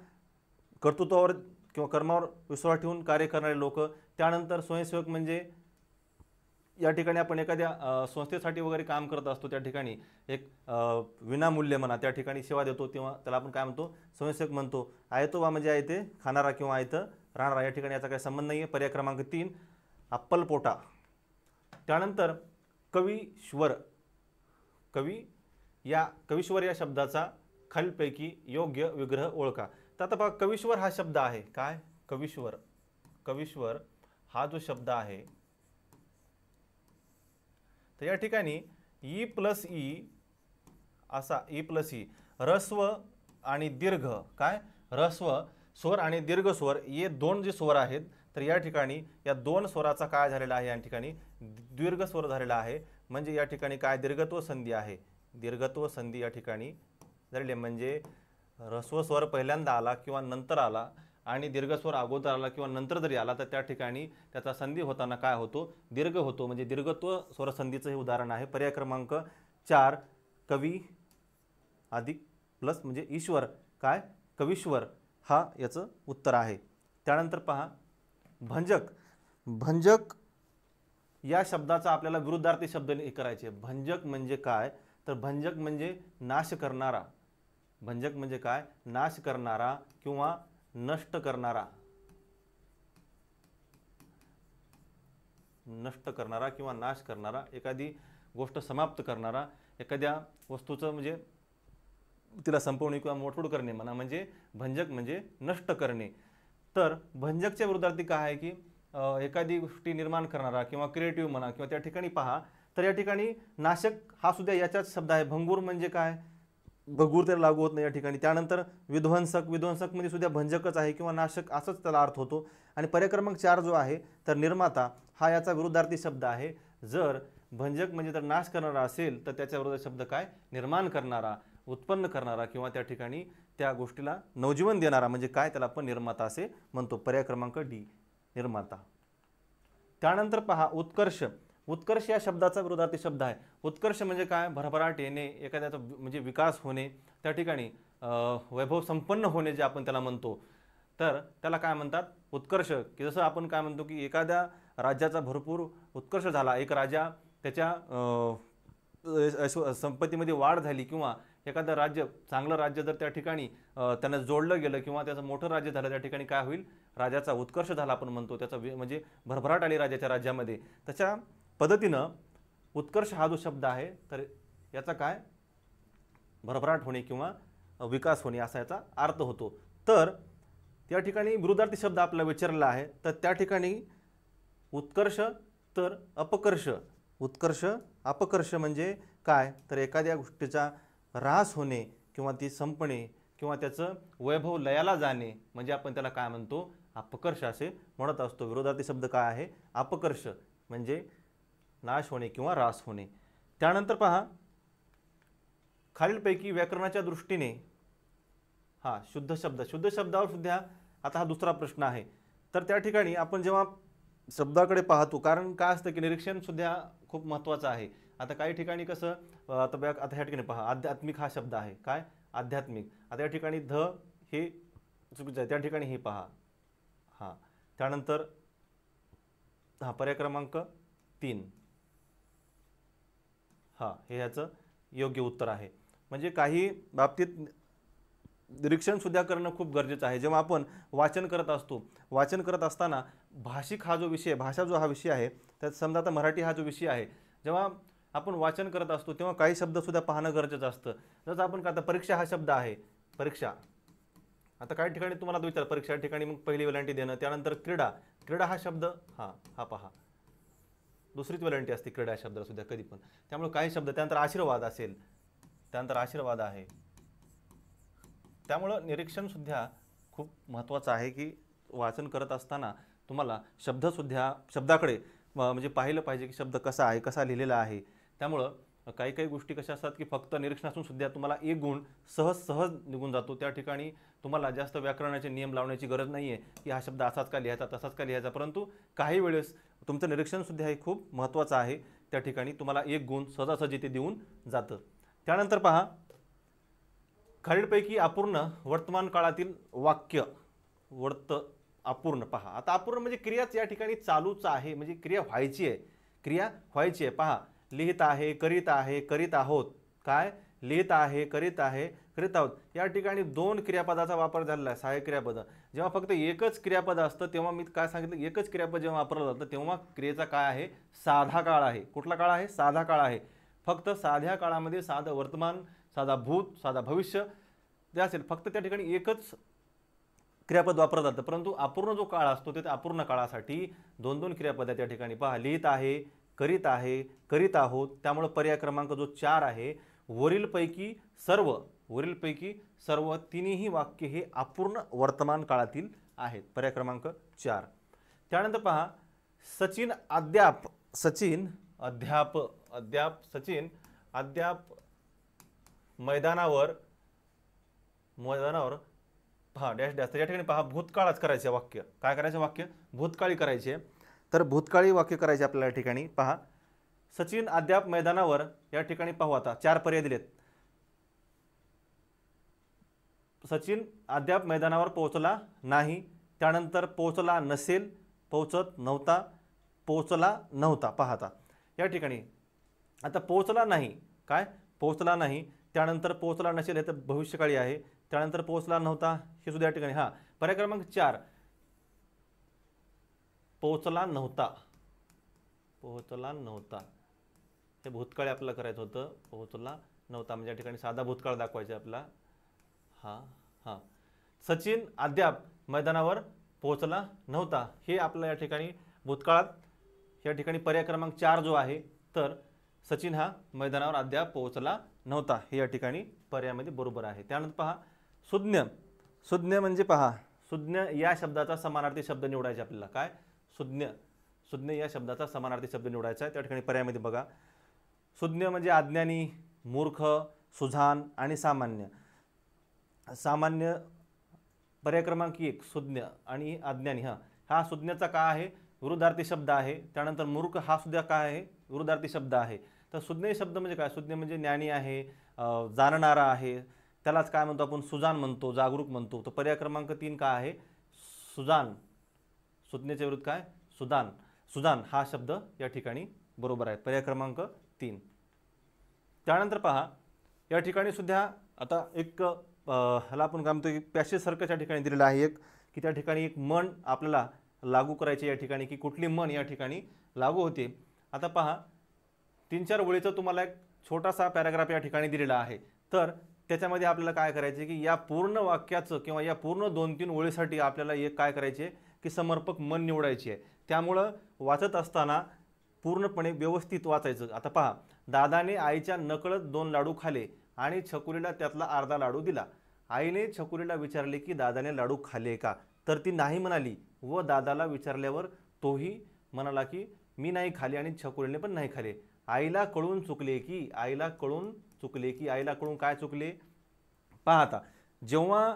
कर्तृत्वावर किंवा कर्मावर विश्वास ठेवून कार्य करणारे लोक. त्यानंतर स्वयंसेवक म्हणजे या ठिकाणी आपण एखाद्या संस्थेसाठी वगैरे काम करत असतो, त्या ठिकाणी एक विनामूल्य म्हणा त्या ठिकाणी सेवा देतो, तेव्हा त्याला आपण काय म्हणतो, स्वयंसेवक म्हणतो. ऐतोबा म्हणजे ऐते खाणारा किंवा ऐतं राहणारा, या ठिकाणी याचा काही संबंध नाही आहे. पर्याय क्रमांक 3 अप्पलपोटा. त्यानंतर कवीश्वर. कवीश्वर या शब्दाचा खालीलपैकी योग्य विग्रह ओळखा. तर आता पहा, कवीश्वर हा शब्द आहे. काय? कवीश्वर हा जो शब्द आहे, तर या ठिकाणी ई प्लस ई असा, ई प्लस ई ह्रस्व आणि दीर्घ, काय ह्रस्व स्वर आणि दीर्घ स्वर हे दोन जे स्वर आहेत, तर या ठिकाणी या दोन स्वराचा काय झालेला आहे, या ठिकाणी दीर्घ स्वर झालेला आहे. म्हणजे या ठिकाणी काय दीर्घत्व संधी आहे, दीर्घत्व संधी या ठिकाणी झालेली. म्हणजे ह्रस्व स्वर पहिल्यांदा आला किंवा नंतर आला आणि दीर्घ स्वर अगोदर आला किंवा नंतर जरी आला, तर त्या ठिकाणी त्याचा संधी होताना काय होतो, दीर्घ होतो. म्हणजे दीर्घत्व स्वरसंधीचं हे उदाहरण आहे. पर्याय क्रमांक 4 कवी अधिक प्लस म्हणजे ईश्वर, काय कवीश्वर हा याचं उत्तर आहे. त्यानंतर पहा, भंजक. भंजक या शब्दाचा आपल्याला विरुद्धार्थी शब्द करायचे. भंजक म्हणजे काय, तर भंजक म्हणजे नाश करणारा. भंजक म्हणजे काय, नाश करणारा किंवा नष्ट करणारा. नष्ट करणारा किंवा नाश करणारा, एखादी गोष्ट समाप्त करणारा, एखाद्या वस्तूचं म्हणजे तिला संपवणे किंवा मोडतोड करणे म्हणा, म्हणजे भंजक म्हणजे नष्ट करणे. तर भंजकच्या विरुद्धार्थी काय आहे की एखादी गोष्टी निर्माण करणारा किंवा क्रिएटिव्ह म्हणा, किंवा त्या ठिकाणी पहा, तर या ठिकाणी नाशक हा सुद्धा याचाच शब्द आहे. भंगूर म्हणजे काय, भंगूर त्याला लागू होत नाही या ठिकाणी. त्यानंतर विध्वंसक, विध्वंसक म्हणजे सुद्धा भंजकच आहे किंवा नाशक असंच त्याला अर्थ होतो. आणि पर्याय क्रमांक 4 जो आहे, तर निर्माता हा याचा विरुद्धार्थी शब्द आहे. जर भंजक म्हणजे तर नाश करणारा असेल, तर त्याच्या विरुद्ध शब्द काय, निर्माण करणारा, उत्पन्न करणारा किंवा त्या ठिकाणी त्या गोष्टीला नवजीवन देणारा, म्हणजे काय, त्याला आपण निर्माता असे म्हणतो. पर्याय क्रमांक डी निर्माता. त्यानंतर पहा, उत्कर्ष. उत्कर्ष या शब्दाचा विरोधार्थी शब्द आहे. उत्कर्ष म्हणजे काय, भरभराट येणे, एखाद्याचा म्हणजे विकास होणे, त्या ठिकाणी वैभव संपन्न होणे जे आपण त्याला म्हणतो, तर त्याला काय म्हणतात, उत्कर्ष. की जसं आपण काय म्हणतो की एखाद्या राज्याचा भरपूर उत्कर्ष झाला, एक राजा त्याच्या संपत्तीमध्ये वाढ झाली, किंवा एखादं राज्य चांगलं राज्य जर त्या ठिकाणी त्यांना जोडलं गेलं किंवा त्याचं मोठं राज्य झालं, त्या ठिकाणी काय होईल, राजाचा उत्कर्ष झाला आपण म्हणतो, त्याचा म्हणजे भरभराट आली राजाच्या राज्यामध्ये. त्याच्या पद्धतीनं उत्कर्ष हा जो शब्द आहे, तर याचा काय, भरभराट होणे किंवा विकास होणे असा याचा अर्थ होतो. तर त्या ठिकाणी विरुद्धार्थी शब्द आपल्याला विचारलेला आहे, तर त्या ठिकाणी उत्कर्ष तर अपकर्ष. उत्कर्ष अपकर्ष म्हणजे काय, तर एखाद्या गोष्टीचा ऱ्हास होणे किंवा ती संपणे किंवा त्याचं वैभव लयाला जाणे, म्हणजे आपण त्याला काय म्हणतो, अपकर्ष असे म्हणत असतो. विरोधार्थी शब्द काय आहे, अपकर्ष म्हणजे नाश होणे किंवा ऱ्हास होणे. त्यानंतर पहा, खालीलपैकी व्याकरणाच्या दृष्टीने हा शुद्ध शब्द. शुद्ध शब्दावर सुद्धा आता हा दुसरा प्रश्न आहे. तर त्या ठिकाणी आपण जेव्हा शब्दाकडे पाहतो, कारण काय असतं की निरीक्षण सुद्धा खूप महत्त्वाचं आहे. आता काही ठिकाणी कसं, आता ह्या ठिकाणी पहा, आध्यात्मिक हा शब्द आहे. काय, आध्यात्मिक. आता या ठिकाणी ध हे चुकीचं आहे, त्या ठिकाणी हे पहा. हां, त्यानंतर हा पर्याय क्रमांक 3 हा हे ह्याचं योग्य उत्तर आहे. म्हणजे काही बाबतीत निरीक्षण सुद्धा करणं खूप गरजेचं आहे. जेव्हा आपण वाचन करत असतो, वाचन करत असताना भाषिक हा जो विषय, भाषा जो हा विषय आहे, त्यात समजा आता मराठी हा जो विषय आहे, जेव्हा आपण वाचन करत असतो तेव्हा काही शब्दसुद्धा पाहणं गरजेचं असतं. जसं आपण का आता परीक्षा हा शब्द आहे, परीक्षा. आता काही ठिकाणी तुम्हाला विचार परीक्षा ठिकाणी मग पहिली वेलांटी देणं, त्यानंतर क्रीडा, क्रीडा हा शब्द हा पहा दुसरीच वेलांटी असते क्रीडा शब्दाला सुद्धा कधी पण. त्यामुळे काही शब्द, त्यानंतर आशीर्वाद असेल, त्यानंतर आशीर्वाद आहे. त्यामुळं निरीक्षण सुद्धा खूप महत्त्वाचं आहे की वाचन करत असताना तुम्हाला शब्दाकडे म्हणजे पाहिलं पाहिजे की शब्द कसा आहे, कसा लिहिलेला आहे. त्यामुळं काही काही गोष्टी कशा असतात की फक्त निरीक्षणातून सुद्धा तुम्हाला एक गुण सहज निघून जातो. त्या ठिकाणी तुम्हाला जास्त व्याकरणाचे नियम लावण्याची गरज नाही आहे की हा शब्द असाच का लिहायचा, तसाच का लिहायचा. परंतु काही वेळेस तुमचं निरीक्षणसुद्धा हे खूप महत्त्वाचं आहे. त्या ठिकाणी तुम्हाला एक गुण सहजासहजी ते देऊन जातं. त्यानंतर पहा, खालीलपैकी अपूर्ण वर्तमान काळातील वाक्य अपूर्ण पहा. आता अपूर्ण म्हणजे क्रियाच या ठिकाणी चालूच आहे, म्हणजे क्रिया व्हायची आहे, पहा लिहित आहे, करीत आहोत. काय लिहित आहे, करीत आहोत. या ठिकाणी 2 क्रियापदाचा वापर झालेला आहे, सहाय्यक क्रियापद. जेव्हा फक्त एकच क्रियापद असतं तेव्हा मी काय सांगितलं, एकच क्रियापद जेव्हा वापरलं जातं तेव्हा क्रियेचा काय आहे, साधा काळ आहे. कुठला काळ आहे, साधा काळ आहे. फक्त साध्या काळामध्ये साधं वर्तमान, साधा भूत, साधा भविष्य जे असेल, फक्त त्या ठिकाणी एकच क्रियापद वापरलं जातं. परंतु अपूर्ण जो काळ असतो ते अपूर्ण काळासाठी 2 क्रियापद त्या ठिकाणी पहा, लिहित आहे, करीत आहोत. त्यामुळे पर्याय क्रमांक जो 4 आहे, वरीलपैकी सर्व तिन्ही वाक्य हे अपूर्ण वर्तमान काळातील आहेत. पर्याय क्रमांक 4. त्यानंतर पहा, सचिन अद्याप मैदानावर डॅश डॅश. तर या ठिकाणी पहा, भूतकाळच करायचे वाक्य. काय करायचे वाक्य, भूतकाळी करायचे. तर भूतकाळी वाक्य करायचे आपल्याला. या ठिकाणी पहा, सचिन अद्याप मैदानावर, या ठिकाणी पाहू आता 4 पर्याय दिलेत. सचिन अद्याप मैदानावर पोहोचला नाही, त्यानंतर पोहोचला नसेल, पोहोचत नव्हता, पोहोचला नव्हता. पाहता या ठिकाणी आता पोहोचला नाही, काय पोहोचला नाही, त्यानंतर पोहोचला नसेल हे तर भविष्यकाळी आहे, त्यानंतर पोहोचला नव्हता हे सुद्धा या ठिकाणी. पर्याय क्रमांक 4 पोहोचला नव्हता हे भूतकाळी आपल्याला करायचं होतं. पोहोचला नव्हता म्हणजे या ठिकाणी साधा भूतकाळ दाखवायचा आपला. सचिन अद्याप मैदानावर पोहोचला नव्हता हे आपल्या या ठिकाणी भूतकाळात, या ठिकाणी पर्याय क्रमांक 4 जो आहे, तर सचिन हा मैदानावर अद्याप पोहोचला नव्हता हे या ठिकाणी पर्यायामध्ये बरोबर आहे. त्यानंतर पहा, सुज्ञ म्हणजे पहा, सुज्ञ या शब्दाचा समानार्थी शब्द निवडायचा आपल्याला. काय सुज्ञ या शब्दाचा समानार्थी शब्द निवडायचा आहे. त्या ठिकाणी पर्यायामध्ये बघा, सुज्ञ म्हणजे अज्ञानी, मूर्ख, सुजाण आणि सामान्य. पर्याय क्रमांक 1 सुज्ञ आणि अज्ञानी. हा सुज्ञचा काय आहे, विरुद्धार्थी शब्द आहे. त्यानंतर मूर्ख हा सुद्धा काय आहे, विरुद्धार्थी शब्द आहे. तर सुज्ञ शब्द म्हणजे काय, सुज्ञ म्हणजे ज्ञानी आहे, जाणणारा आहे, त्यालाच काय म्हणतो आपण, सुजाण म्हणतो, जागरूक म्हणतो. तर पर्याय क्रमांक 3 काय आहे, सुजाण. सुज्ञेच्या विरुद्ध काय, सुजाण हा शब्द या ठिकाणी बरोबर आहे. पर्याय क्रमांक 3. त्यानंतर पहा, या ठिकाणी सुद्धा आता एक ह्याला आपण काय म्हणतो की पॅसेज सारखं त्या ठिकाणी दिलेलं आहे एक, की त्या ठिकाणी एक म्हण आपल्याला लागू करायची या ठिकाणी, की कुठली म्हण या ठिकाणी लागू होते. आता पहा, 3-4 ओळीचा तुम्हाला एक छोटासा पॅराग्राफ या ठिकाणी दिलेला आहे. तर त्याच्यामध्ये आपल्याला काय करायचे की या पूर्ण वाक्याचं किंवा या पूर्ण 2-3 ओळीसाठी आपल्याला एक काय करायचे की समर्पक म्हण निवडायची आहे. त्यामुळं वाचत असताना पूर्णपणे व्यवस्थित वाचायचं. आता पहा, दादाने आईच्या नकळत 2 लाडू खाले आणि छकुलीला त्यातला अर्धा लाडू दिला. आईने छकुलीला विचारले की दादाने लाडू खाल्ले का, तर ती नाही म्हणाली व दादाला विचारल्यावर तोही म्हणाला की मी नाही खाले आणि छकुलीने पण नाही खाले. आईला कळून काय चुकले. पाहता, जेव्हा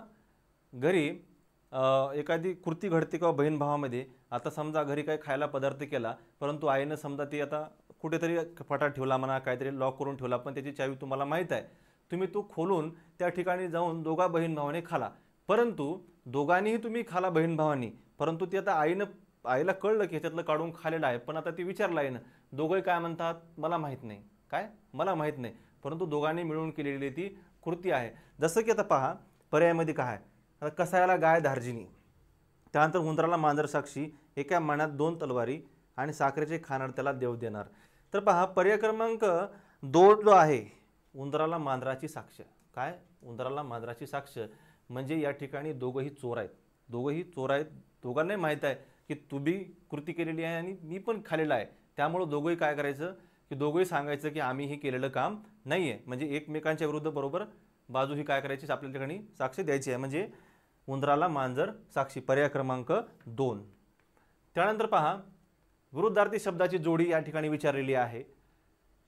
घरी एखादी कृती घडते किंवा बहीण भावामध्ये, आता समजा घरी काही खायला पदार्थ केला, परंतु आईनं समजा ती आता कुठेतरी फटात ठेवला म्हणा, काहीतरी लॉक करून ठेवला, पण त्याची चावी तुम्हाला माहीत आहे, तुम्ही तो खोलून त्या ठिकाणी जाऊन दोघा बहीण भावाने खाला. परंतु दोघांनीही तुम्ही खाला बहीण भावांनी, परंतु ती आता आईनं आईला कळलं की ह्याच्यातलं काढून खाल्लेलं आहे, पण आता ती विचारलं आहे ना, दोघंही काय म्हणतात, मला माहीत नाही. काय? मला माहीत नाही. परंतु दोघांनी मिळून केलेली ती कृती आहे. जसं की आता पहा पर्यायामध्ये काय आहे, आता कसायाला गाय धार्जिनी, त्यानंतर उंदराला मांजर साक्षी, एका मनात 2 तलवारी आणि साखरेचे खाणार त्याला देव देणार. तर पहा पर्याय क्रमांक 2 जो आहे, उंदराला मांजराची साक्ष. काय? उंदराला मांजराची साक्ष म्हणजे या ठिकाणी दोघंही चोर आहेत. दोघंही चोर आहेत. दोघांनाही माहीत आहे की तू बी कृती केलेली आहे आणि मी पण खाल्लेलं आहे. त्यामुळे दोघंही काय करायचं की दोघंही सांगायचं की आम्ही हे केलेलं काम नाही आहे. म्हणजे एकमेकांच्या विरुद्ध बरोबर बाजू ही काय करायची, आपल्या ठिकाणी साक्ष द्यायची आहे. म्हणजे उंदराला मांजर साक्षी, पर्याय क्रमांक 2. त्यानंतर पहा विरुद्धार्थी शब्दाची जोडी या ठिकाणी विचारलेली आहे.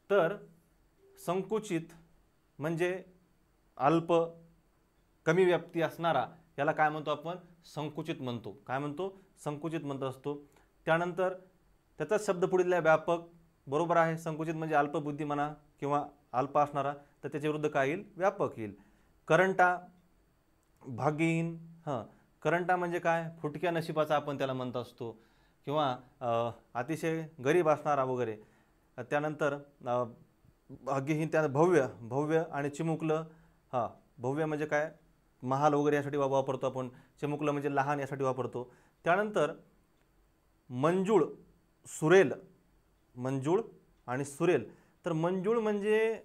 तर संकुचित म्हणजे अल्प, कमी व्याप्ती असणारा याला काय म्हणतो आपण, संकुचित म्हणतो. काय म्हणतो? संकुचित म्हणत असतो. त्यानंतर त्याचाच शब्द पुढील व्यापक, बरोबर आहे. संकुचित म्हणजे अल्पबुद्धी म्हणा किंवा अल्प असणारा, तर त्याच्या विरुद्ध काय येईल, व्यापक येईल. करंटा, भाग्यहीन. करंटा म्हणजे काय, फुटक्या नशिबाचा आपण त्याला म्हणत असतो, किंवा अतिशय गरीब असणारा वगैरे. त्यानंतर भाग्यहीन, त्या भव्य, भव्य आणि चिमुकलं. भव्य म्हणजे काय, महाल वगैरे यासाठी वापरतो आपण. चिमुकलं म्हणजे लहान यासाठी वापरतो. त्यानंतर मंजूळ, सुरेल. मंजूळ आणि सुरेल. तर मंजूळ म्हणजे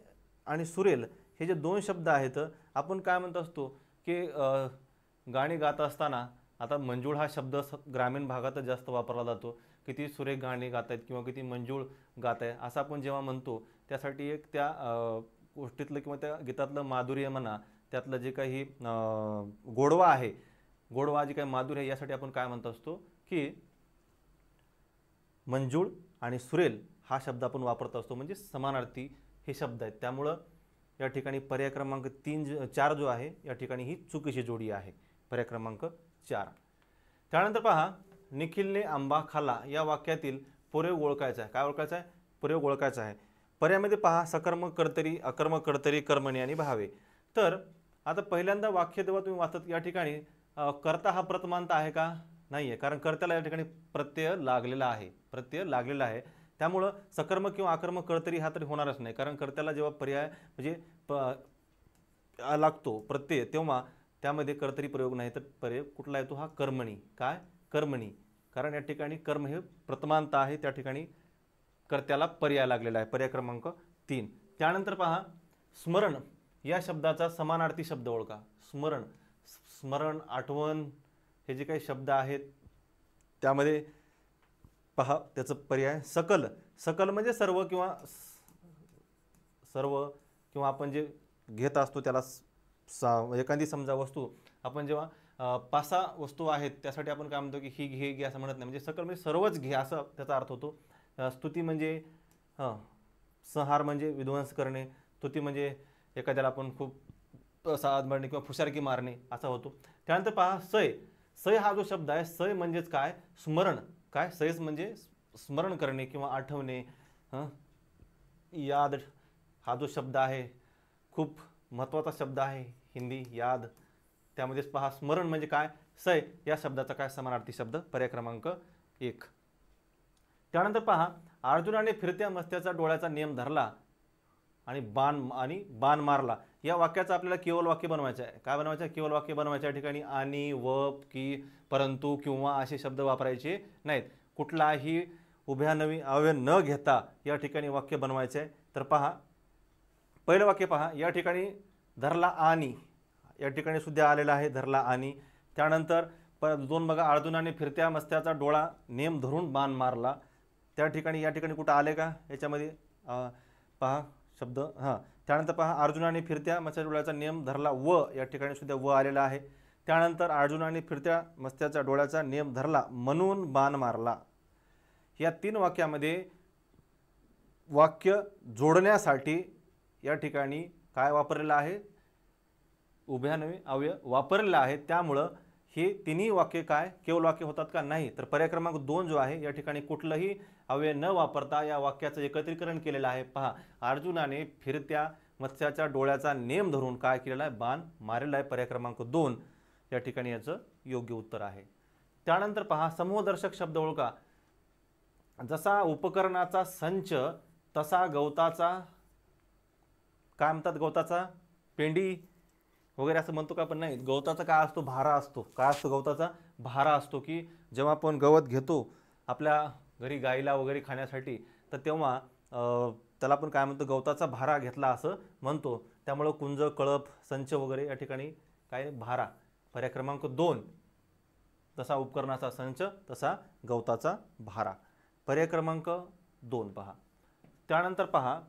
आणि सुरेल हे जे 2 शब्द आहेत, आपण काय म्हणत असतो की गाणी गात असताना, आता मंजूळ हा शब्द ग्रामीण भागातच जास्त वापरला जातो. किती सुरेख गाणी गात आहेत किंवा किती मंजूळ गात आहे असं आपण जेव्हा म्हणतो, त्यासाठी एक त्या गोष्टीतलं किंवा त्या गीतातलं माधुर्य म्हणा, त्यातलं जे काही गोडवा आहे, गोडवा जे काही माधुर्य आहे, यासाठी आपण काय म्हणत असतो की मंजूळ आणि सुरेल हा शब्द आपण वापरत असतो. म्हणजे समानार्थी हे शब्द आहेत. त्यामुळं या ठिकाणी पर्याय क्रमांक 4 जो आहे, या ठिकाणी ही चुकीची जोडी आहे, पर्याय क्रमांक 4. त्यानंतर पहा निखिलने आंबा खाल्ला या वाक्यातील प्रयोग ओळखायचा आहे. काय ओळखायचा आहे? प्रयोग ओळखायचा आहे. पर्यायामध्ये पहा सकर्मक कर्तरी, अकर्मक कर्तरी, कर्मणी आणि भावे. तर आता पहिल्यांदा वाक्य जेव्हा तुम्ही वाचत, या ठिकाणी कर्ता हा प्रथमांत आहे का? नाही आहे, कारण कर्त्याला या ठिकाणी प्रत्यय लागलेला आहे. प्रत्यय लागलेला आहे. त्यामुळं सकर्मक किंवा आकर्मक कर्तरी हा तरी होणारच नाही, कारण कर्त्याला जेव्हा पर्याय म्हणजे लागतो प्रत्यय, तेव्हा त्यामध्ये कर्तरी प्रयोग नाही, तर पर्याय कुठला येतो, हा कर्मणी. काय? कर्मणी. कारण या ठिकाणी कर्म हे प्रथमांत आहे, त्या ठिकाणी कर्त्याला पर्याय लागलेला आहे, पर्याय क्रमांक 3. त्यानंतर पहा स्मरण या शब्दाचा समानार्थी शब्द ओळखा. स्मरण, स्मरण, आठवण हे जे काही शब्द आहेत, त्यामध्ये पहा त्याचं पर्याय सकल. सकल म्हणजे सर्व किंवा सर्व, किंवा आपण जे घेत असतो त्याला एखादी समजा वस्तू, आपण जेव्हा 5-6 वस्तू आहेत त्यासाठी आपण काय म्हणतो की ही घे, घे असं म्हणत नाही. म्हणजे सकल म्हणजे सर्वच घे असं त्याचा अर्थ होतो. स्तुती म्हणजे संहार म्हणजे विध्वंस करणे. स्तुती म्हणजे एखाद्याला आपण खूप साथ मारणे किंवा फुशारकी मारणे असा होतो. त्यानंतर पहा सय. सय हा जो शब्द आहे, सय म्हणजेच काय, स्मरण. काय? सयच म्हणजे स्मरण करणे किंवा आठवणे. याद हा जो शब्द आहे, खूप महत्त्वाचा शब्द आहे हिंदी, याद. त्यामध्येच पहा स्मरण म्हणजे काय, सय या शब्दाचा काय समानार्थी शब्द, पर्याय क्रमांक 1. त्यानंतर पहा अर्जुनाने फिरत्या मस्त्याचा डोळ्याचा नियम धरला आणि बाण मारला. या वाक्याचं आपल्याला केवळ वाक्य बनवायचं आहे. काय बनवायचं आहे? केवळ वाक्य बनवायचं. या ठिकाणी आणि, व, की, परंतु, किंवा असे शब्द वापरायचे नाहीत. कुठलाही उभयान्वयी अव्यय न घेता या ठिकाणी वाक्य बनवायचे आहे. तर पहा पहिलं वाक्य पहा, या ठिकाणी धरला आणि, या ठिकाणी सुद्धा आलेला आहे धरला आणि. त्यानंतर 2 बघा, अर्जुनाने फिरत्या मस्त्याचा डोळा नेम धरून बाण मारला. त्या ठिकाणी या ठिकाणी कुठं आले का याच्यामध्ये पहा शब्द. त्यानंतर पहा अर्जुनाने फिरत्या मस्त्याच्या डोळ्याचा नियम धरला, व या ठिकाणी सुद्धा व आलेला आहे. त्यानंतर अर्जुनाने फिरत्या मस्त्याच्या डोळ्याचा नियम धरला म्हणून बाण मारला. या 3 वाक्यामध्ये वाक्य जोडण्यासाठी या ठिकाणी काय वापरलेलं आहे, उभयान्वयी अव्यय वापरलेला आहे. त्यामुळं हे तिन्ही वाक्य काय केवळ वाक्य होतात का? नाही. तर पर्याय क्रमांक 2 जो आहे, या ठिकाणी कुठलंही अव्यय न वापरता या वाक्याचं एकत्रीकरण केलेलं आहे. पहा अर्जुनाने फिरत्या मत्स्याच्या डोळ्याचा नेम धरून काय केलेला आहे, बाण मारलेला आहे. पर्याय क्रमांक 2 या ठिकाणी याचं योग्य उत्तर आहे. त्यानंतर पहा समूहदर्शक शब्द ओळखा. जसा उपकरणाचा संच तसा गवताचा, काय म्हणतात गवताचा, पेंडी वगैरे असं म्हणतो का आपण, नाही. गवताचा काय असतो, भारा असतो. काय असतो गवताचा, भारा असतो. की जेव्हा आपण गवत घेतो आपल्या घरी गाईला वगैरे खाण्यासाठी, तर तेव्हा त्याला आपण काय म्हणतो, गवताचा भारा घेतला असं म्हणतो. त्यामुळं कुंज, कळप, संच वगैरे या ठिकाणी काय, भारा. पर्याय क्रमांक 2, तसा उपकरणाचा संच तसा गवताचा भारा. पर्याय क्रमांक 2 पहा. त्यानंतर पहा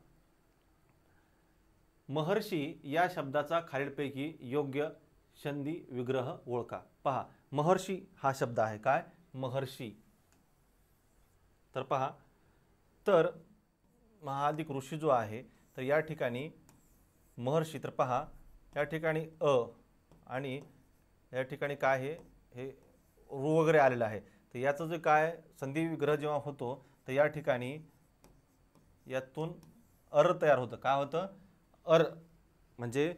महर्षी या शब्दाचा खालीलपैकी योग्य संधी विग्रह ओळखा. पहा महर्षी हा शब्द आहे, काय, महर्षी. तर पहा, तर महाधिक ऋषी जो आहे, तर या ठिकाणी महर्षी, तर पहा या ठिकाणी अ आणि या ठिकाणी काय आहे, हे रू वगैरे आलेलं आहे. तर याचं जे काय संधी विग्रह जेव्हा होतो, तर या ठिकाणी यातून अर तयार होतं. काय होतं, अर. म्हणजे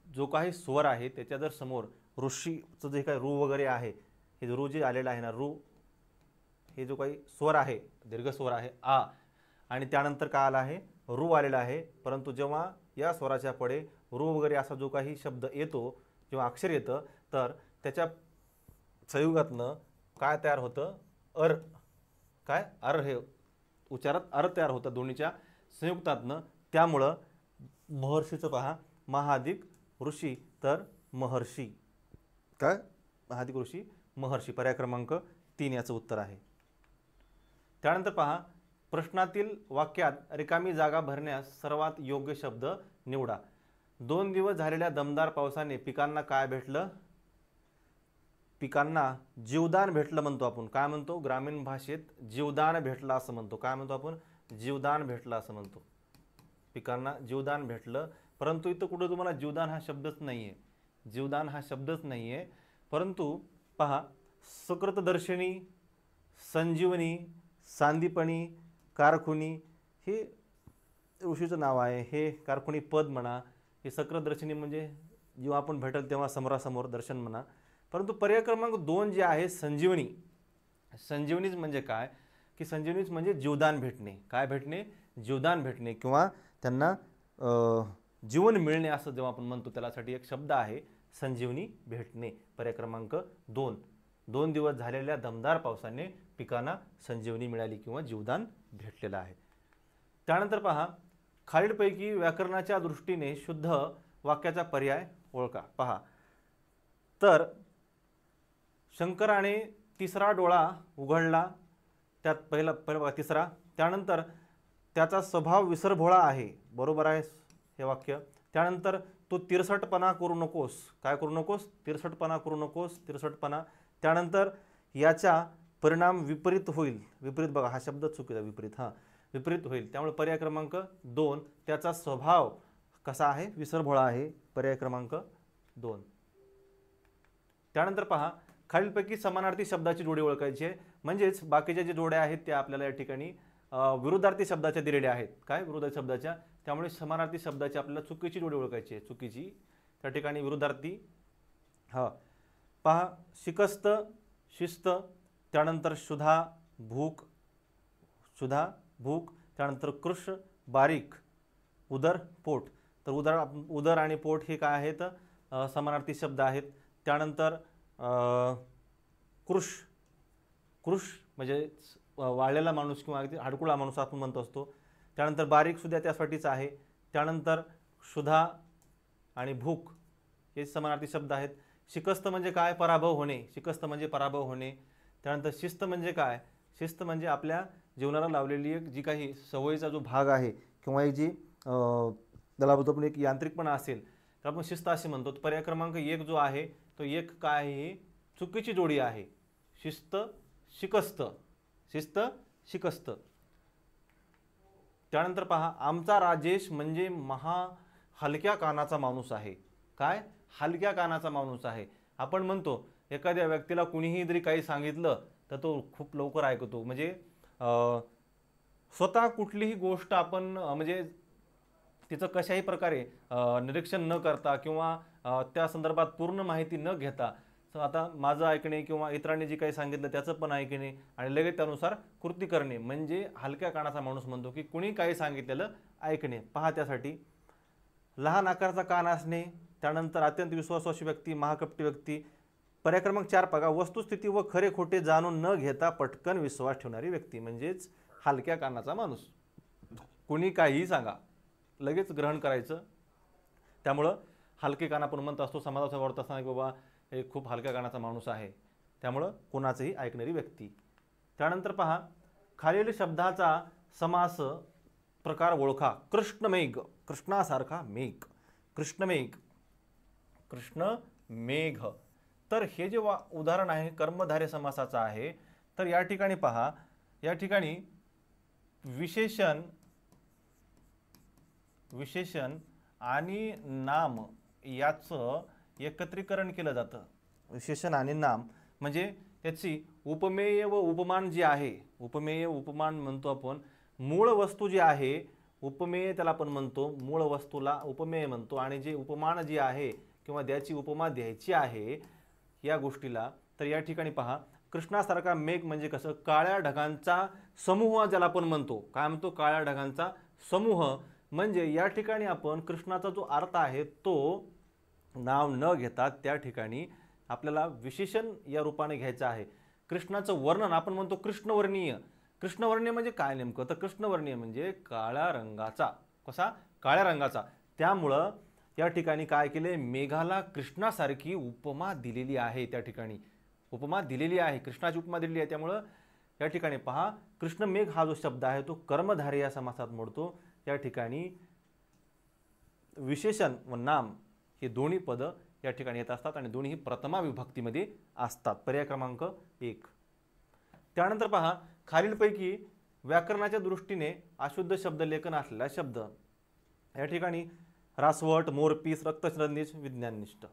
जो काही स्वर आहे त्याच्या जर समोर ऋषीचं जे काही रू वगैरे आहे, हे रू जे आलेलं आहे ना, रू हे जो काही स्वर आहे, दीर्घ स्वर आहे आ, आणि त्यानंतर काय आला आहे, रू आलेला आहे. परंतु जेव्हा या स्वराच्या पुढे रू वगैरे असा जो काही शब्द येतो किंवा अक्षर येतं, तर त्याच्या संयुगातनं काय तयार होतं, अर. काय, अर. हे उच्चारात अर तयार होतं दोन्हीच्या संयुक्तातनं. त्यामुळं महर्षीचं पहा, महाधिक ऋषी, तर महर्षी. काय, महाधिक ऋषी, महर्षी. पर्याय क्रमांक 3 याचं उत्तर आहे. त्यानंतर पहा प्रश्नातील वाक्यात रिकामी जागा भरण्यास सर्वात योग्य शब्द निवडा. 2 दिवस झालेल्या दमदार पावसाने पिकांना काय भेटलं, पिकांना जीवदान भेटलं म्हणतो आपण. काय म्हणतो, ग्रामीण भाषेत जीवदान भेटलं असं म्हणतो. काय म्हणतो आपण, जीवदान भेटलं असं म्हणतो. पिकांना जीवदान भेटलं. परंतु इथं कुठं तुम्हाला जीवदान हा शब्दच नाही आहे, जीवदान हा शब्दच नाही आहे. परंतु पहा सकृतदर्शिनी, संजीवनी, सांदीपणी, कारखुनी हे ऋषीचं नाव आहे. हे कारखुनी पद म्हणा, हे सकृतदर्शिनी म्हणजे जेव्हा आपण भेटेल तेव्हा समोरासमोर दर्शन म्हणा. परंतु पर्याय क्रमांक 2 जे आहे संजीवनी, संजीवनीच म्हणजे काय, की संजीवनीच म्हणजे जीवदान भेटणे. काय भेटणे, जीवदान भेटणे किंवा त्यांना जीवन मिळणे असं जेव्हा आपण म्हणतो, त्यासाठी एक शब्द आहे संजीवनी भेटणे. पर्याय क्रमांक 2. 2 दिवस झालेल्या दमदार पावसाने पिकांना संजीवनी मिळाली किंवा जीवदान भेटलेलं आहे. त्यानंतर पहा खालीलपैकी व्याकरणाच्या दृष्टीने शुद्ध वाक्याचा पर्याय ओळखा. पहा, तर शंकराने तिसरा डोळा उघडला, त्यात पहिला बघा तिसरा. त्यानंतर त्याचा स्वभाव विसरभोळा आहे, बरोबर आहे हे वाक्य. त्यानंतर तो तिरसटपणा करू नकोस. काय करू नकोस, तिरसटपणा करू नकोस, तिरसटपणा. त्यानंतर याचा परिणाम विपरीत होईल. विपरीत बघा हा शब्द चुकीचा, विपरीत, हां विपरीत होईल. त्यामुळे पर्याय क्रमांक 2, त्याचा स्वभाव कसा आहे, विसरभोळा आहे. पर्याय क्रमांक 2. त्यानंतर पहा खालीलपैकी समानार्थी शब्दाची जोडी ओळखायची आहे. म्हणजेच बाकीच्या जे जोड्या आहेत त्या आपल्याला या ठिकाणी विरुद्धार्थी शब्दाच्या दिलेल्या आहेत. काय, विरुद्धार्थी शब्दाच्या. त्यामुळे समानार्थी शब्दाची आपल्याला चुकीची जोडी ओळखायची आहे, चुकीची. त्या ठिकाणी विरुद्धार्थी. हा पहा शिकस्त, शिस्त. त्यानंतर शुधा, भूक, शुधा, भूक. त्यानंतर कृश, बारीक, उदर, पोट. तर उदर आणि पोट हे काय आहेत, समानार्थी शब्द आहेत. त्यानंतर कृश, कृश म्हणजे वाळलेला माणूस किंवा अगदी हाडकुळा माणूस आपण म्हणतो असतो. त्यानंतर बारीक सुद्धा त्यासाठीच आहे. त्यानंतर शुधा आणि भूक हे समानार्थी शब्द आहेत. शिकस्त म्हणजे काय, पराभव होणे. शिकस्त म्हणजे पराभव होणे. त्यानंतर शिस्त म्हणजे काय, शिस्त म्हणजे आपल्या जीवनाला लावलेली एक जी काही सवयीचा जो भाग आहे किंवा एक जी त्याला बोलतो आपण एक यांत्रिकपणा असेल तर आपण शिस्त असे म्हणतो. पर्याय क्रमांक 1 जो आहे तो 1 काय आहे, चुकीची जोडी आहे. शिस्त, शिकस्त, शिस्त, शिकस्त. त्यानंतर पहा आमचा राजेश म्हणजे हलक्या कानाचा माणूस आहे. काय, हलक्या कानाचा माणूस आहे. आपण म्हणतो एखाद्या व्यक्तीला कुणीही जरी काही सांगितलं तर तो खूप लवकर ऐकतो. म्हणजे स्वतः कुठलीही गोष्ट आपण म्हणजे तिचं कशाही प्रकारे निरीक्षण न करता किंवा त्या संदर्भात पूर्ण माहिती न घेता तर आता माझं ऐकणे किंवा इतरांनी जे काही सांगितलं त्याचं पण ऐकणे आणि लगेच त्यानुसार कृती करणे म्हणजे हलक्या कानाचा माणूस म्हणतो की कुणी काही सांगितलेलं ऐकणे. पहा त्यासाठी लहान आकाराचा कान असणे, त्यानंतर अत्यंत विश्वासाची व्यक्ती, महाकपटी व्यक्ती. पर्याय क्रमांक 4 बघा, वस्तुस्थिती व खरे खोटे जाणून न घेता पटकन विश्वास ठेवणारी व्यक्ती म्हणजेच हलक्या कानाचा माणूस. कुणी काहीही सांगा लगेच ग्रहण करायचं. त्यामुळं हलके कान आपण म्हणत असतो समाजाचा वाढत असताना की बाबा हे खूप हलक्या कानाचा माणूस आहे, त्यामुळं कोणाचंही ऐकणारी व्यक्ती. त्यानंतर पहा खालील शब्दाचा समास प्रकार ओळखा. कृष्णमेघ, कृष्णासारखा मेघ, कृष्णमेघ, कृष्णमेघ. तर हे जे उदाहरण आहे कर्मधारय समासाचं आहे. तर या ठिकाणी पहा, या ठिकाणी विशेषण, विशेषण आणि नाम याचं एकत्रीकरण केलं जातं. विशेषण आणि नाम म्हणजे त्याची उपमेय व उपमान जी आहे, उपमेय उपमान म्हणतो आपण. मूळ वस्तू जी आहे उपमेय त्याला आपण म्हणतो, मूळ वस्तूला उपमेय म्हणतो. आणि जे उपमान जी आहे किंवा त्याची उपमा द्यायची आहे या गोष्टीला, तर या ठिकाणी पहा कृष्णासारखा मेघ म्हणजे कसं, काळ्या ढगांचा समूह ज्याला आपण म्हणतो. काय म्हणतो? काळ्या ढगांचा समूह. म्हणजे या ठिकाणी आपण कृष्णाचा जो अर्थ आहे तो नाव न घेता त्या ठिकाणी आपल्याला विशेषण या रूपाने घ्यायचं आहे. कृष्णाचं वर्णन आपण म्हणतो कृष्णवर्णीय. कृष्णवर्णीय म्हणजे काय नेमकं? तर कृष्णवर्णीय म्हणजे काळ्या रंगाचा. कसा? काळ्या रंगाचा. त्यामुळं या ठिकाणी काय केले, मेघाला कृष्णासारखी उपमा दिलेली आहे. त्या ठिकाणी उपमा दिलेली आहे, कृष्णाची उपमा दिलेली आहे. त्यामुळं या ठिकाणी पहा कृष्णमेघ हा जो शब्द आहे तो कर्मधारय या समासात मोडतो. या ठिकाणी विशेषण व नाम हे दोन्ही पद या ठिकाणी येत असतात आणि दोन्ही प्रथमा विभक्तीमध्ये असतात. पर्याय क्रमांक 1. त्यानंतर पहा खालीलपैकी व्याकरणाच्या दृष्टीने अशुद्ध शब्द लेखन असलेला शब्द. या ठिकाणी रासवट, मोरपीस, रक्तश्रंदीज, विज्ञाननिष्ठ.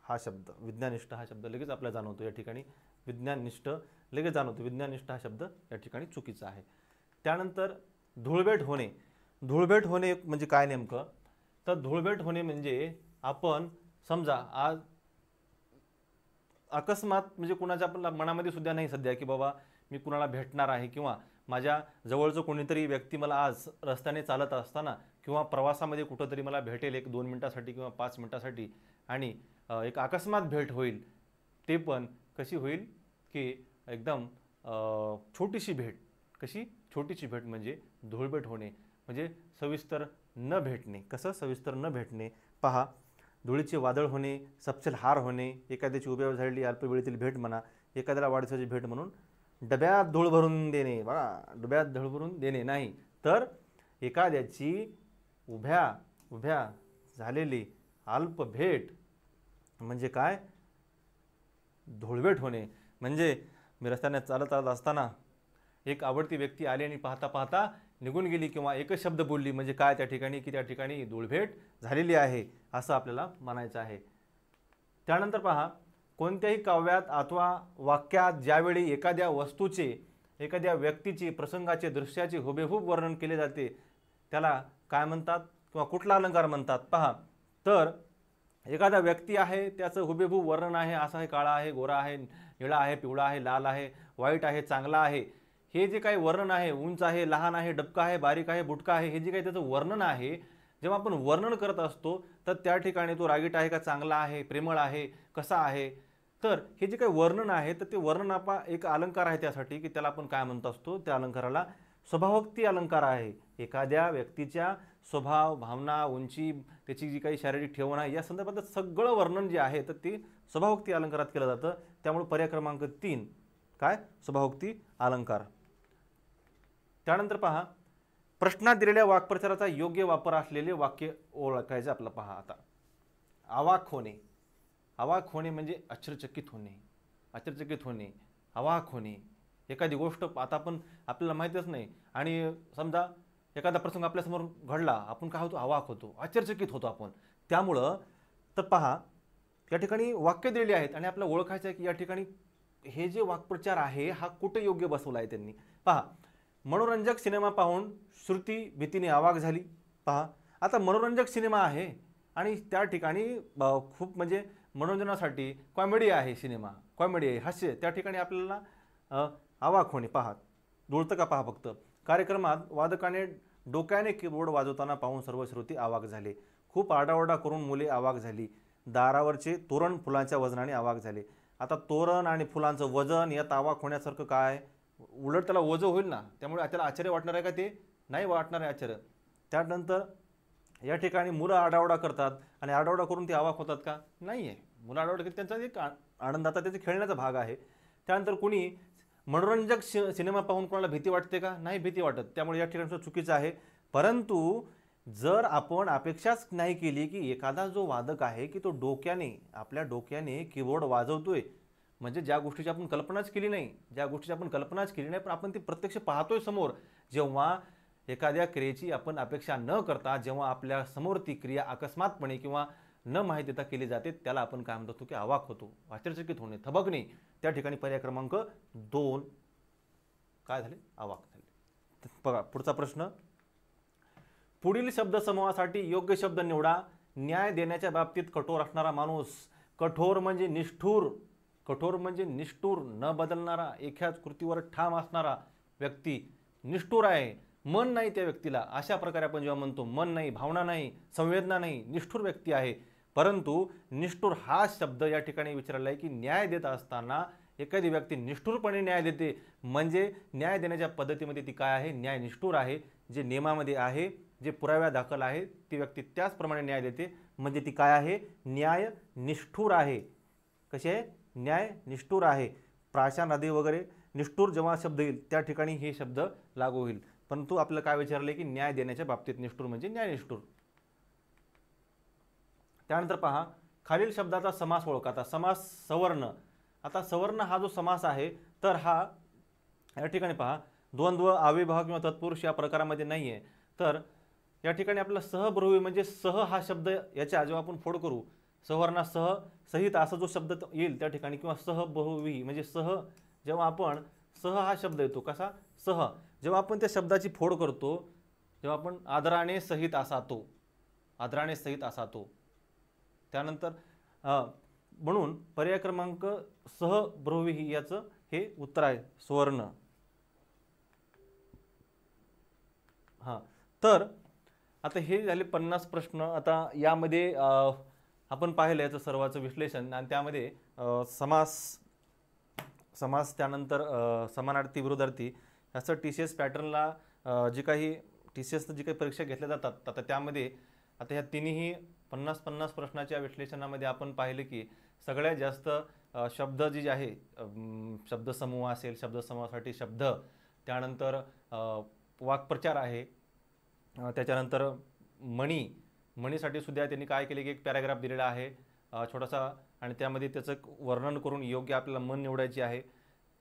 हा शब्द विज्ञाननिष्ठ हा शब्द लगेच आपल्याला जाणवतो. या ठिकाणी विज्ञाननिष्ठ लगेच जाणवतो. विज्ञाननिष्ठ हा शब्द या ठिकाणी चुकीचा आहे. त्यानंतर धूळभेट होणे. धूळभेट होणे म्हणजे काय नेमकं? तर धूळभेट होणे म्हणजे आपण समजा आज अकस्मात म्हणजे कुणाच्या आपल्या मनामध्ये सुद्धा नाही सध्या की बाबा मी कुणाला भेटणार आहे किंवा माझ्या जवळचं कोणीतरी व्यक्ती मला आज रस्त्याने चालत असताना किंवा प्रवासामध्ये कुठंतरी मला भेटेल 1-2 मिनिटासाठी किंवा 5 मिनिटासाठी आणि एक अकस्मात भेट होईल. ते पण कशी होईल की एकदम छोटीशी भेट. कशी? छोटीशी भेट म्हणजे धूळभेट होणे म्हणजे सविस्तर न भेटणे. कसं? सविस्तर न भेटणे. पहा धुळीचे वादळ होणे, सपशेल हार होणे, एखाद्याची उभ्यावर झालेली अल्पवेळेतील भेट म्हणा, एखाद्याला वाढदिवसाची भेट म्हणून डब्यात धूळ भरून देणे. बघा डब्यात धूळ भरून देणे नाही, तर एखाद्याची उभ्या झालेली अल्प भेट म्हणजे काय? धूळभेट होणे. म्हणजे मी रस्त्याने चालत असताना एक आवडती व्यक्ती आली आणि पाहता पाहता निघून गेली किंवा एकच शब्द बोलली म्हणजे काय त्या ठिकाणी की त्या ठिकाणी धूळभेट झालेली आहे असं आपल्याला म्हणायचं आहे. त्यानंतर पहा कोणत्याही काव्यात अथवा वाक्यात ज्यावेळी एखाद्या वस्तूचे, एखाद्या व्यक्तीची, प्रसंगाचे, दृश्याचे हुबेहूब वर्णन केले जाते त्याला काय म्हणतात किंवा कुठला अलंकार म्हणतात? पहा तर एखादा व्यक्ती आहे त्याचं हुबेहूब वर्णन आहे, असा आहे, काळा आहे, गोरा आहे, निळा आहे, पिवळा आहे, लाल आहे, वाईट आहे, चांगला आहे, हे जे काही वर्णन आहे, उंच आहे, लहान आहे, डबका आहे, बारीक आहे, बुटका आहे, हे जे काही त्याचं वर्णन आहे, जेव्हा आपण वर्णन करत असतो तर त्या ठिकाणी तो रागीट आहे का चांगला आहे, प्रेमळ आहे, कसा आहे, तर हे जे काही वर्णन आहे तर ते वर्णन आपा एक अलंकार आहे त्यासाठी की त्याला आपण काय म्हणत असतो, त्या अलंकाराला स्वभावोक्ती अलंकार आहे. एखाद्या व्यक्तीच्या स्वभाव, भावना, उंची, त्याची जी काही शारीरिक ठेवण आहे या संदर्भात सगळं वर्णन जे आहे तर ते स्वभावोक्ती अलंकारात केलं जातं. त्यामुळे पर्याय क्रमांक 3 काय? स्वभावोक्ती अलंकार. त्यानंतर पहा प्रश्नात दिलेल्या वाक्प्रचाराचा योग्य वापर असलेले वाक्य ओळखायचे आपलं. पहा आता अवाक होणे. अवाक होणे म्हणजे आश्चर्यचकित होणे, आश्चर्यचकित होणे, अवाक होणे. एखादी गोष्ट आता आपण आपल्याला माहीतच नाही आणि समजा एखादा प्रसंग आपल्यासमोर घडला, आपण काय होतो? अवाक होतो, आश्चर्यचकित होतो आपण. त्यामुळं तर पहा या ठिकाणी वाक्य दिलेली आहेत आणि आपल्याला ओळखायचं आहे की या ठिकाणी हे जे वाक्प्रचार आहे हा कुठे योग्य बसवला आहे त्यांनी. पहा मनोरंजक सिनेमा पाहून श्रुती भीतीने अवाक झाली. पहा आता मनोरंजक सिनेमा आहे आणि त्या ठिकाणी खूप म्हणजे मनोरंजनासाठी कॉमेडी आहे, सिनेमा कॉमेडी आहे, हास्य, त्या ठिकाणी आपल्याला अवाक होणे. पहा जुळतं का पहा फक्त. कार्यक्रमात वादकाने डोक्याने कीबोर्ड वाजवताना पाहून सर्व श्रोते अवाक झाले. खूप आरडाओरडा करून मुले अवाक झाली. दारावरचे तोरण फुलांच्या वजनाने अवाक झाले. आता तोरण आणि फुलांचं वजन यात अवाक होण्यासारखं काय? उलट त्याला वजन होईल ना, त्यामुळे त्याला आश्चर्य वाटणार आहे का? ते नाही वाटणार आहे आश्चर्य. त्यानंतर या ठिकाणी मुलं आरडाओरडा करतात आणि आरडाओरडा करून ते अवाक होतात का? नाही आहे. मुलं आरडाओरडा करतात, त्यांचा एक आनंदाचा, त्याचा खेळण्याचा भाग आहे. त्यानंतर कुणी मनोरंजक सिनेमा पाहून कोणाला भीती वाटते का? नाही भीती वाटत. त्यामुळे या ठिकाणी चुकीचं आहे. परंतु जर आपण अपेक्षाच नाही केली की एखादा जो वादक आहे की तो आपल्या डोक्याने कीबोर्ड वाजवतोय, म्हणजे ज्या गोष्टीची आपण कल्पनाच केली नाही, पण आपण ती प्रत्यक्ष पाहतोय समोर. जेव्हा एखाद्या क्रियेची आपण अपेक्षा न करता जेव्हा आपल्या समोर ती क्रिया अकस्मातपणे किंवा न माहिती देता केली जाते, त्याला आपण काय म्हणतो की अवाक होतो, आश्चर्यचकित होणे, थबकणे. त्या ठिकाणी पर्याय क्रमांक 2 काय झाले? अवाक झाले. बघा पुढचा प्रश्न. पुढील शब्दसमूहासाठी योग्य शब्द निवडा. न्याय देण्याच्या बाबतीत कठोर असणारा माणूस. कठोर म्हणजे निष्ठुर, न बदलणारा, एकाच कृतीवर ठाम असणारा व्यक्ती निष्ठुर आहे. मन नाही त्या व्यक्तीला. अशा प्रकारे आपण जेव्हा म्हणतो मन नाही, भावना नाही, संवेदना नाही, निष्ठुर व्यक्ती आहे. परंतु निष्ठुर हा शब्द या ठिकाणी विचारला आहे की न्याय देत असताना एखादी व्यक्ती निष्ठुरपणे न्याय देते, म्हणजे न्याय देण्याच्या पद्धतीमध्ये ती काय आहे? न्याय निष्ठुर आहे. जे नियमामध्ये आहे, जे पुराव्या दाखल आहे, ती व्यक्ती त्याचप्रमाणे न्याय देते, म्हणजे ती काय आहे? न्याय निष्ठुर आहे. कशी आहे? न्याय निष्ठुर आहे. प्राशान आदी वगैरे निष्ठुर जेव्हा शब्द येईल त्या ठिकाणी हे शब्द लागू होईल. परंतु आपल्याला काय विचारले की न्याय देण्याच्या बाबतीत निष्ठुर म्हणजे न्याय निष्ठुर. त्यानंतर पहा खालील शब्दाचा समास ओळखा. आता समास सवर्ण. आता सवर्ण हा जो समास आहे तर हा या ठिकाणी पहा द्वंद्व, अव्ययभाव किंवा तत्पुरुष या प्रकारामध्ये नाही आहे. तर या ठिकाणी आपला सहब्रुवी म्हणजे सह हा शब्द याच्या जेव्हा आपण फोड करू सवर्णा सह सहित असा जो शब्द येईल त्या ठिकाणी, किंवा सहबहुवी म्हणजे जेव्हा आपण सह हा शब्द येतो कसा? सह. जेव्हा आपण त्या शब्दाची फोड करतो, जेव्हा आपण आदराने सहित असा तो, त्यानंतर म्हणून पर्याय क्रमांक सहब्रुवी याचं हे उत्तर आहे, स्वर्ण. हां, तर आता हे झाले 50 प्रश्न. आता यामध्ये आपण पाहिलं याचं सर्वाचं विश्लेषण, आणि त्यामध्ये समास त्यानंतर समानार्थी, विरोधार्थी असं TCS पॅटर्नला जी काही TCSनं जी काही परीक्षा घेतल्या जातात, आता त्यामध्ये आता ह्या तिन्ही 50 प्रश्नाच्या विश्लेषणामध्ये आपण पाहिले की सगळ्यात जास्त शब्द जी आहे, शब्दसमूह असेल, शब्दसमूहासाठी शब्द, त्यानंतर वाक्प्रचार आहे, त्याच्यानंतर मणीसाठी सुद्धा त्यांनी काय केले की एक पॅराग्राफ दिलेला आहे छोटासा, आणि त्यामध्ये त्याचं वर्णन करून योग्य आपल्याला मन निवडायची आहे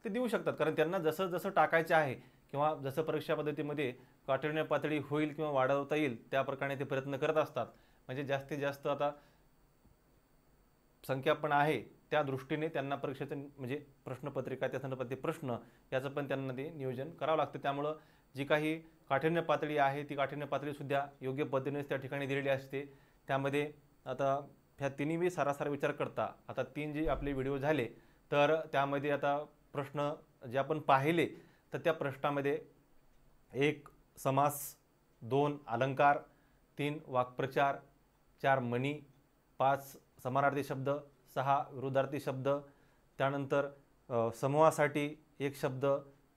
ते देऊ शकतात. कारण त्यांना जसं जसं टाकायचं आहे किंवा जसं परीक्षा पद्धतीमध्ये काठिण्य पातळी होईल किंवा वाढवता येईल त्या प्रकारे ते प्रयत्न करत असतात. म्हणजे जास्तीत जास्त आता संख्या पण आहे त्या दृष्टीने त्यांना परीक्षेचं म्हणजे प्रश्नपत्रिका, त्या संदर्भातले प्रश्न याचं पण त्यांना ते नियोजन करावं लागतं. त्यामुळं जी काही काठिण्य पातळी आहे ती काठिण्य पातळीसुद्धा योग्य पद्धतीनेच त्या ठिकाणी दिलेली असते. त्यामध्ये आता ह्या तिन्ही सारासार विचार करता आता 3 जे आपले व्हिडिओ झाले तर त्यामध्ये आता प्रश्न जे आपण पाहिले तर त्या प्रश्नामध्ये 1 समास, 2 अलंकार, 3 वाक्प्रचार, 4 मणी, 5 समानार्थी शब्द, 6 विरोधार्थी शब्द, त्यानंतर समूहासाठी 1 शब्द,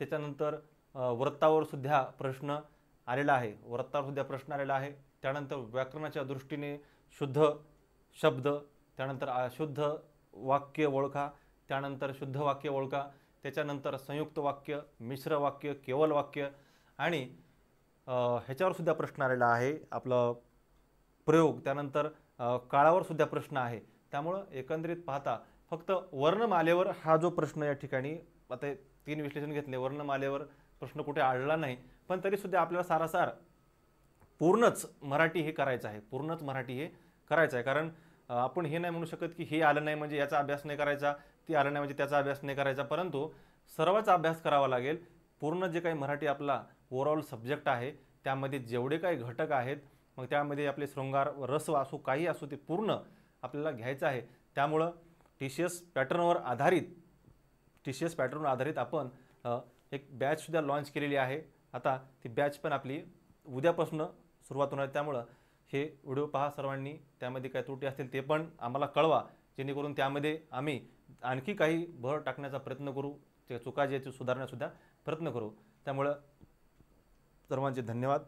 त्याच्यानंतर वृत्तावर सुद्धा प्रश्न आलेला आहे, त्यानंतर व्याकरणाच्या दृष्टीने शुद्ध शब्द, त्यानंतर अशुद्ध वाक्य ओळखा, त्यानंतर शुद्ध वाक्य ओळखा, त्याच्यानंतर संयुक्त वाक्य, मिश्र वाक्य, केवल वाक्य, आणि ह्याच्यावर सुद्धा प्रश्न आलेला आहे आपलं प्रयोग, त्यानंतर काळावर सुद्धा प्रश्न आहे. त्यामुळं एकंदरीत पाहता फक्त वर्णमालेवर हा जो प्रश्न या ठिकाणी आता 3 विश्लेषण घेतले, वर्णमालेवर प्रश्न कुठे आढळला नाही, पण तरीसुद्धा आपल्याला सारासार पूर्णच मराठी हे करायचं आहे. कारण आपण हे नाही म्हणू शकत की हे आलं नाही म्हणजे याचा अभ्यास नाही करायचा, ते आलं नाही म्हणजे त्याचा अभ्यास नाही करायचा, परंतु सर्वच अभ्यास करावा लागेल. पूर्ण जे काही मराठी आपला ओव्हरऑल सब्जेक्ट आहे त्यामध्ये जेवढे काही घटक आहेत, मग त्यामध्ये आपले शृंगार, रस असो, काही असो, ते पूर्ण आपल्याला घ्यायचं आहे. त्यामुळं टी सी एस पॅटर्नवर आधारित आपण एक बॅचसुद्धा लॉन्च केलेली आहे. आता ती बॅच पण आपली उद्यापासून सुरुवात होणार. त्यामुळं हे व्हिडिओ पहा सर्वांनी. त्यामध्ये काय त्रुटी असतील ते पण आम्हाला कळवा, जेणेकरून त्यामध्ये आम्ही आणखी काही भर टाकण्याचा प्रयत्न करू, ते चुका ज्याची सुधारण्यासुद्धा प्रयत्न करू. त्यामुळं सर्वांचे धन्यवाद.